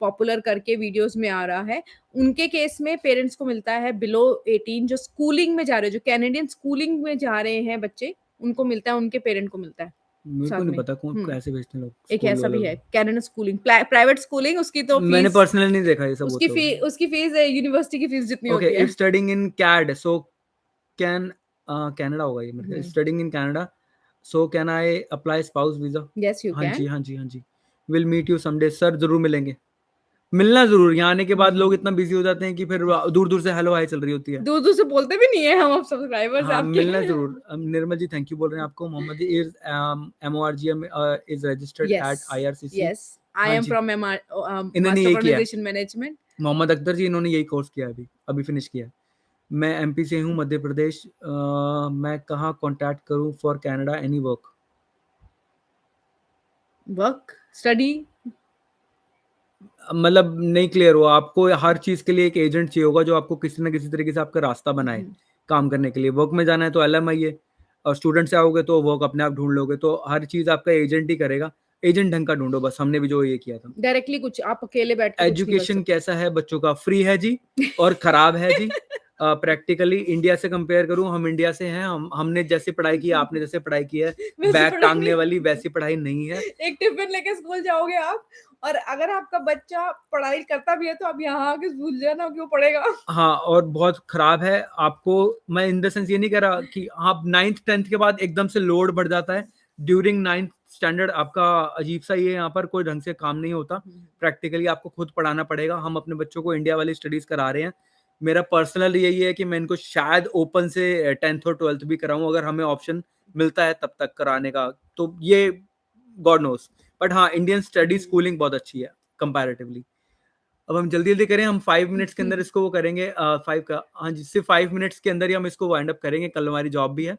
पॉपुलर करके वीडियोस में आ रहा है, उनके केस में पेरेंट्स को मिलता है बिलो 18, जो स्कूलिंग में जा रहे हैं, जो कैनेडियन स्कूलिंग में जा रहे हैं बच्चे, उनको मिलता है, उनके पेरेंट को मिलता है मेरे को साथ नहीं में। पता कौन कैसे भेजते हैं लोग एक स्कूल ऐसा वाले भी को। है कैनेडियन स्कूलिंग, प्राइवेट स्कूलिंग, उसकी तो मैंने फीस, पर्सनली नहीं देखा ये सब होते हुए। उसकी फीस यूनिवर्सिटी की फीस जितनी ओके, होती है। If studying in CAD so can, Canada होगा ये मेरे, hmm, studying in Canada so can I apply spouse visa? Yes you हाँ जी, कैन। हाँ जी, हाँ जी। Will meet you someday, sir जरूर मिलेंगे। मिलना ज़रूर, यहाँ आने के बाद लोग इतना हम्म, बिज़ी हो जाते हैं कि फिर दूर-दूर से हेलो हाय चल रही होती है। दूर दूर से बोलते भी नहीं है हम, अब सब्सक्राइबर्स हाँ, आपके। मिलना ज़रूर। निर्मल जी थैंक यू बोल रहे हैं आपको। Mohammad ji is MORGM is registered yes, at IRCC। Yes, I हाँ एम जी, फ्रॉम इन्होंने मास्टर यही किया है। Organization management. मोहम्मद अख्तर जी इन्होंने यही कोर्स किया है अभी, अभी फिनिश किया है। मैं MP से हूँ मध्य प्रदेश। मैं कहाँ कॉन्टैक्ट करूँ for Canada any work? Work, study. मतलब नहीं क्लियर हुआ। आपको हर चीज़ के लिए एक एजेंट चाहिए होगा जो आपको किसी न किसी तरीके से आपका रास्ता बनाए, काम करने के लिए। वर्क में जाना है तो LMI है और स्टूडेंट से आओगे तो वर्क अपने आप ढूँढ लोगे। तो हर चीज़ आपका एजेंट ही करेगा। एजेंट ढंग का ढूँढो बस, हमने भी जो ये किया था। डायरेक्टली कुछ आप अकेले बैठ के कुछ नहीं कर एजुकेशन सकते। कैसा है बच्चों का? फ्री है जी और खराब है जी। प्रैक्टिकली इंडिया से कंपेयर करूँ, हम इंडिया से हैं, हमने जैसे पढ़ाई की है, आपने जैसे पढ़ाई की है, वैसी बैग पढ़ाई टाँगने वाली नहीं। वैसी पढ़ाई नहीं है। एक टिफिन लेके स्कूल जाओगे आप, और अगर आपका बच्चा पढ़ाई करता भी है तो आप यहाँ आके भूल जाना कि वो पढ़ेगा। हाँ, और बहुत खराब है। आपको मैं इन द सेंस ये नहीं कह रहा कि आप 9th-10th के बाद एकदम से लोड बढ़ जाता है। ड्यूरिंग 9th स्टैंडर्ड आपका अजीब-सा ये यहाँ पर कोई ढंग से काम नहीं होता। प्रैक्टिकली आपको खुद पढ़ाना पड़ेगा। हम अपने बच्चों को इंडिया वाली स्टडीज़ करा रहे हैं। मेरा पर्सनल यही है कि मैं इनको शायद ओपन से 10th और 12th भी कराऊँ, अगर हमें ऑप्शन मिलता है तब तक कराने का। तो ये गॉड नोज़। बट हाँ, इंडियन स्टडी स्कूलिंग बहुत अच्छी है कंपैरेटिवली। अब हम जल्दी-जल्दी करें, हम 5 मिनट्स के अंदर इसको वो करेंगे। 5 का हाँ जी, सिर्फ़ 5 मिनट्स के अंदर ही हम इसको वाइंड अप करेंगे, कल हमारी जॉब भी है।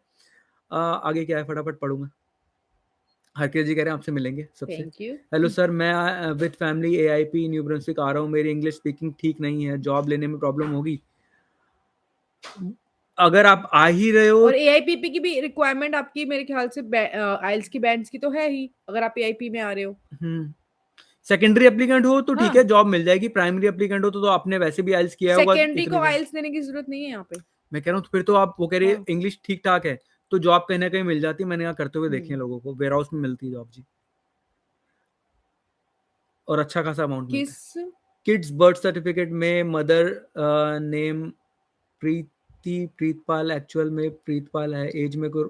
आगे क्या है फटाफट पढ़ूँगा। हरकिरत जी कह रहे हैं आपसे मिलेंगे सबसे। Thank you. हेलो सर, मैं with family AIP New Brunswick आ रहा हूँ, मेरी इंग्लिश स्पीकिंग ठीक नहीं है, जॉब लेने में प्रॉब्लम होगी? अगर आप आ ही रहे हो। और एआईपीपी की भी रिक्वायरमेंट आपकी मेरे ख्याल से आइल्स की बैंड्स की तो है ही, अगर आप एआईपी में आ रहे हो। हुँ, सेकेंडरी एप्लीकेंट हो तो ठीक हाँ, है, जॉब मिल जाएगी। प्राइमरी एप्लीकेंट हो तो आपने वैसे भी आइल्स किया होगा सेकेंडरी को इतनी बार। आइल्स देने की जरूरत नहीं है यहाँ पे। मैं कह रहा हूँ तो फिर तो आप वो कह रही है हाँ। इंग्लिश ठीक-ठाक है, तो जॉब कहीं न कहीं मिल जाती है। मैंने यहाँ करते हुए देखे हम्म। हैं लोगों को, वेयरहाउस में मिलती है जॉब जी, और अच्छा खासा अमाउंट मिलता है। किस? किड्स बर्थ सर्टिफिकेट में मदर नेम प्रीति प्रीतपाल एक्चुअल में प्रीतपाल है, एज में कोई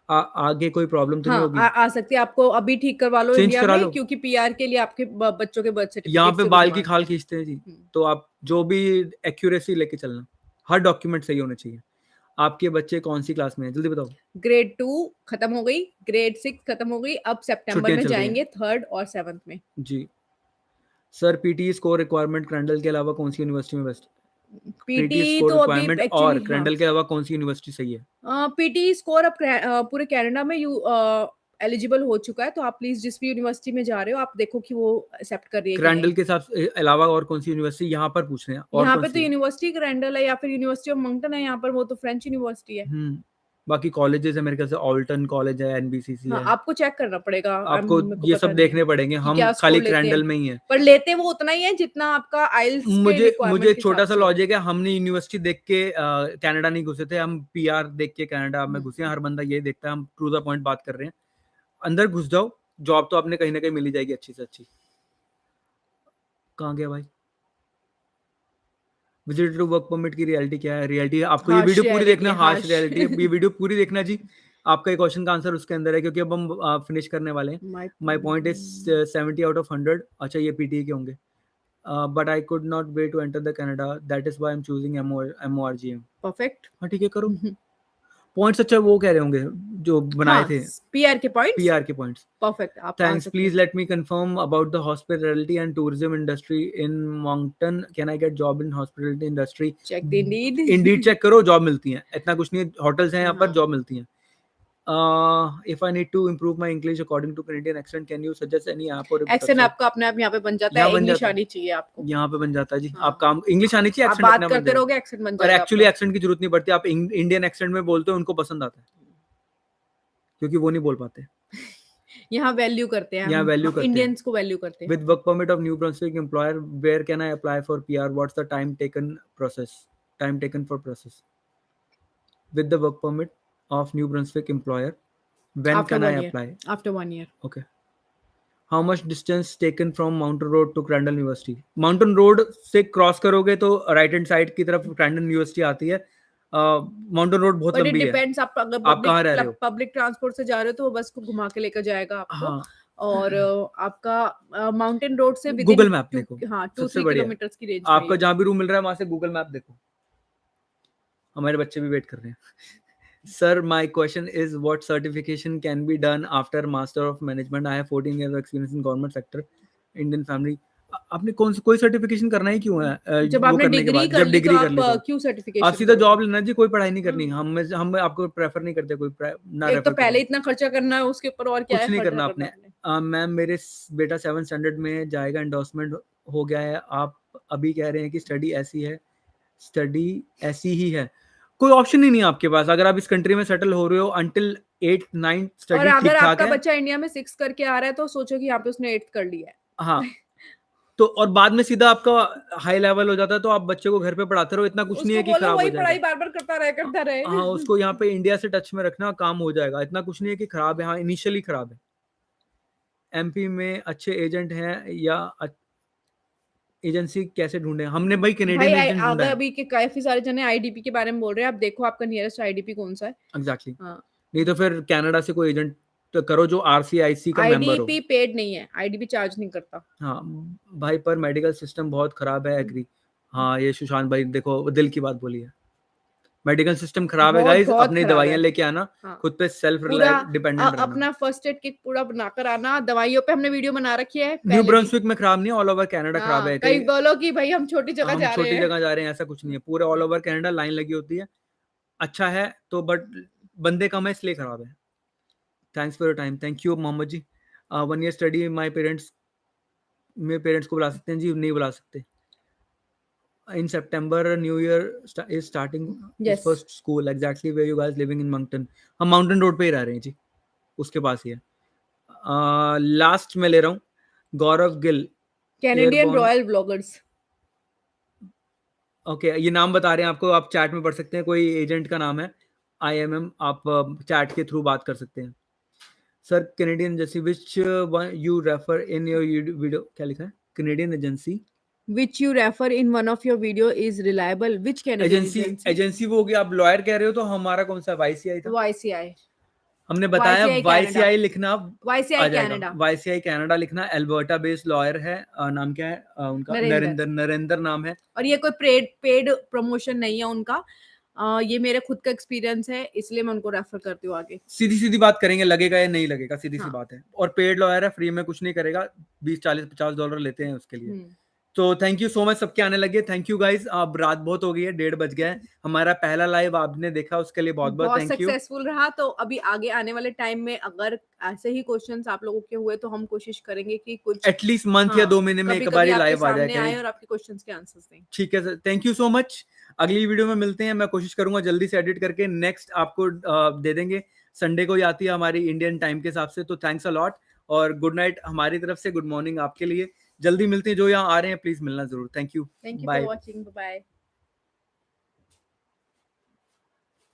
आगे कोई प्रॉब्लम तो नहीं हाँ, होगी? आ सकती है। आपको अभी ठीक करवा लो चेंज इंडिया करा में, लो। क्योंकि पीआर के लिए आपके बच्चों के बर्थ यहाँ सर्टिफिकेट पे से बाल की डिमांड है। खाल खींचते हैं जी, हम्म। तो आप जो भी एक्यूरेसी लेके चलना, हर डॉक्यूमेंट सही होने चाहिए। आपके बच्चे कौन-सी क्लास में हैं? जल्दी बताओ। ग्रेड 2 खत्म हो गई, ग्रेड 6 खत्म हो गई, अब सितंबर छुट्टियाँ में चल रही हैं। जाएंगे 3rd और 7th में। जी। Sir PT score requirement Crandall के अलावा कौन-सी यूनिवर्सिटी में बेस्ट? पीटी पीटी स्कोर तो अभी रिक्वायरमेंट और एक्चुअली, हाँ, क्रैंडल के अलावा कौन-सी यूनिवर्सिटी सही है? पीटी स्कोर अब पूरे कनाडा में एलिजिबल हो चुका है, तो आप प्लीज जिस भी यूनिवर्सिटी में जा रहे हो आप देखो कि वो एक्सेप्ट कर रही है कि नहीं। क्रैंडल के साथ अलावा और कौन-सी यूनिवर्सिटी यहाँ पर पूछ रहे हैं, और यहाँ पे तो कौन-सी है? यूनिवर्सिटी ग्रैंडल है या फिर यूनिवर्सिटी ऑफ मंगटन है, यहाँ पर वो तो फ्रेंच यूनिवर्सिटी है। हुँ, बाकी कॉलेजेस है मेरे ख्याल से ऑल्टन कॉलेज है, एनबीसीसी हाँ, है। आपको चेक करना पड़ेगा, आपको मेरे को ये पता सब नहीं है देखने पड़ेंगे, कि हम क्या खाली स्कोर लेते हैं, क्रैंडल में ही हैं। पर लेते वो उतना ही है जितना आपका आइल्स के मुझे रिक्वायरमेंट एक के हिसाब छोटा-सा से हो। लॉजिक है, हमने यूनिवर्सिटी देख के कनाडा नहीं घुसे थे, हम पीआर देख के कनाडा में हम्म। घुसे हैं। हर बंदा यही देखता है, हम टू द पॉइंट बात कर रहे हैं। अंदर घुस जाओ, जॉब तो आपने कहीं न कहीं मिल ही जाएगी अच्छी से अच्छी। कहाँ गया भाई? विजिटर टू वर्क परमिट की रियलिटी क्या है? रियलिटी आपको ये हार्श वीडियो पूरी रियलिटी देखना, है, हार्श हार्श। रियलिटी है। ये वीडियो पूरी देखना जी। आपका ये क्वेश्चन का आंसर उसके अंदर है, क्योंकि अब हम फिनिश करने वाले हैं। My my point is 70 out of 100। अच्छा ये पीटीई के होंगे। But I could not wait to enter the Canada, that is why I am choosing MORGM। Perfect. हाँ, ठीक है करो। पॉइंट्स अच्छा वो कह रहे होंगे जो बनाए हाँ, थे, पीआर के पॉइंट्स। पीआर के पॉइंट्स। परफेक्ट, आप आ Thanks. सकते Please हैं। let me confirm about the hospitality and tourism industry in Moncton. Can I get job in hospitality industry? Check the Indeed. Indeed check करो, जॉब मिलती हैं। इतना कुछ नहीं है, होटल्स हैं यहाँ पर, हाँ, जॉब मिलती हैं। If I need to improve my English according to Canadian accent, can you suggest any app or accent website? आपका अपने आप यहाँ पे बन जाता यहाँ है, बन इंग्लिश जाता है, आनी चाहिए आपको। यहाँ पे बन जाता है जी। आप हाँ, काम इंग्लिश आनी चाहिए, आप एक्सेंट अपने बात आप बन करते जाएगा। रहोगे, एक्सेंट बन और जाएगा एक्चुअली आपका। एक्सेंट की जरूरत नहीं पड़ती, आप इंडियन एक्सेंट में बोलते हो, उनको पसंद आता है, क्योंकि वो नहीं बोल पाते। यहाँ वैल्यू करते हैं यहाँ वैल्यू हम करते हैं। इंडियंस को वैल्यू करते हैं। With work permit of New Brunswick employer, where can I apply for PR? What's the time taken process? Time taken for process. With the work permit of New Brunswick employer, when after can I 1 year, apply? After 1 year. Okay. How much distance taken from Mountain Road to Crandall University? Mountain Road से cross करोगे तो right hand side की तरफ cradle university आती है। Mountain road बहुत but it लंबी है। डिपेंड्स, आप अगर आप कहाँ रह रहे हो? पब्लिक ट्रांसपोर्ट से जा रहे हो तो वो बस को घुमा के लेकर जाएगा आपको। हाँ, और आपका माउंटेन रोड से विदिन गूगल मैप देखो, हाँ 2-3 सबसे बढ़िया। किलोमीटर्स की रेंज में आपको ही है। जहाँ भी रूम मिल रहा है वहाँ से गूगल मैप देखो। हमारे बच्चे भी वेट कर रहे हैं। Sir, my question is what certification can be done after Master of Management? I have 14 years of experience in government sector, Indian family. आपने कोई सर्टिफिकेशन करना ही क्यों है जब वो आपने करने के डिग्री बाद? कर जब ली तो डिग्री कर आप ली तो क्यों आप सर्टिफिकेशन सीधा जॉब करोगे? लेना जी, कोई पढ़ाई नहीं करनी। हम आपको प्रेफर नहीं करते, कोई ना एक तो रेफर पहले करें। इतना खर्चा करना है, उसके ऊपर और क्या कुछ है नहीं खर्चा करना करना आपने। आपने। मैम मेरे बेटा 7th स्टैंडर्ड में जाएगा, एंडोर्समेंट हो गया है। आप अभी कह रहे हैं कि स्टडी ऐसी ही है। कोई ऑप्शन ही नहीं है आपके पास। अगर आप इस कंट्री में सेटल हो रहे हो अंटिल 8th 9th और स्टडी अगर ठीक ठाक आपका है। बच्चा इंडिया में 6 करके आ रहा है तो सोचो कि यहाँ पे उसने 8th कर लिया है। हाँ, तो और बाद में सीधा आपका हाई लेवल हो जाता है, तो आप बच्चे को घर पे पढ़ाते रहो, इतना कुछ नहीं उसको है कि बोलो खराब हो वही जाएगा। पढ़ाई बार-बार करता रहे। हाँ, उसको यहाँ पे इंडिया से टच में रखना, काम हो जाएगा। इतना कुछ नहीं है कि खराब है। हाँ, इनिशियली खराब है। एमपी में अच्छे एजेंट हैं या एजेंसी कैसे ढूंढे? हमने भाई भाई कैनेडियन एजेंट ढूंढा अगर है। अभी के काफ़ी सारे जने आईडीपी के बारे में बोल रहे हैं, आप देखो आपका नियरेस्ट आईडीपी कौन-सा है। एग्जैक्टली। हाँ, नहीं तो फिर कनाडा से कोई एजेंट तो करो जो आरसीआईसी का मेंबर हो। आईडीपी पेड नहीं है, आईडीपी चार्ज नहीं करता। हाँ भाई, पर मेडिकल सिस्टम बहुत खराब है। एग्री। हाँ, ये सुशांत भाई देखो दिल की बात बोली है। मेडिकल सिस्टम खराब है बहुत गाइस, बहुत अपनी खराब दवाइयां है। लेके आना, हाँ, खुद पे सेल्फ पूरा डिपेंडेंट रहना। अपना फर्स्ट एड किट पूरा बनाकर आना। दवाइयों पे हमने वीडियो बना रखी है न्यू पहले भी। ब्रंसविक में खराब नहीं है, ऑल ओवर कनाडा खराब हाँ, है। कई कहीं बोलो कि भाई हम छोटी जगह हम जा रहे छोटी हैं। जगह जा रहे हैं, ऐसा कुछ नहीं है। पूरे ऑल ओवर कनाडा लाइन लगी होती है। अच्छा है तो, बट बंदे कम है इसलिए खराब है। Thanks for your time. Thank you Mohammad ji. 1 year study my parents, मेरे पेरेंट्स को बुला सकते हैं जी? नहीं बुला सकते। In September, New Year is starting his yes, first school. Exactly where you guys living in Mountain? हम माउंटेन रोड पे ही रह रहे हैं जी, उसके पास ही है। लास्ट में ले रहा हूँ Gaurav Gill, Canadian airborne. Royal bloggers. Okay, ये नाम बता रहे हैं आपको, आप चैट में पढ़ सकते हैं। कोई एजेंट का नाम है IMM, आप चैट के थ्रू बात कर सकते हैं। Sir Canadian agency which you refer in your video, क्या लिखा है? Canadian agency Which you refer in one of your video is reliable. Which Canadian agency? Agency वो होगी। आप लॉयर कह रहे हो तो हमारा कौन सा YCI था? YCI. हमने बताया YCI Canada. YCI लिखना YCI आ जाएगा। Canada. YCI कनाडा लिखना। एल्बर्टा बेस्ड लॉयर है। नाम क्या है उनका? नरेंद्र। नरेंद्र नाम है। और ये कोई पेड प्रमोशन नहीं है उनका। ये मेरे खुद का एक्सपीरियंस है, इसलिए मैं उनको रेफर करती हूँ आगे। सीधी सीधी बात करेंगे, लगेगा या नहीं लगेगा, सीधी सी हाँ। बात है। और पेड लॉयर है, फ्री में कुछ नहीं करेगा। 20 40 50 डॉलर लेते हैं उसके लिए। हम्म। तो थैंक यू सो मच, सबके आने लगे। Thank you guys. अब रात बहुत हो गई है, 1:30 बज गया है। हमारा पहला लाइव आपने देखा, उसके लिए बहुत बहुत बहुत थैंक यू। सक्सेसफुल रहा। तो अभी आगे आने वाले टाइम में अगर ऐसे ही क्वेश्चंस आप लोगों के हुए तो हम कोशिश करेंगे कि कुछ एटलीस्ट मंथ या 2 महीने में एक बार कभी-कभी आपके लाइव आ जाया सामने आए करें। और आपके क्वेश्चंस के आंसर्स दें। ठीक है sir, thank you so much. अगली वीडियो में मिलते हैं। मैं कोशिश करूंगा जल्दी से एडिट करके नेक्स्ट आपको दे देंगे। संडे को ही आती है हमारी इंडियन टाइम के हिसाब से। तो थैंक्स अ लॉट और गुड नाइट हमारी तरफ से, गुड मॉर्निंग आपके लिए। जल्दी मिलते हैं। जो यहाँ आ रहे हैं प्लीज मिलना जरूर। Thank you, thank you for bye. Watching. Bye bye.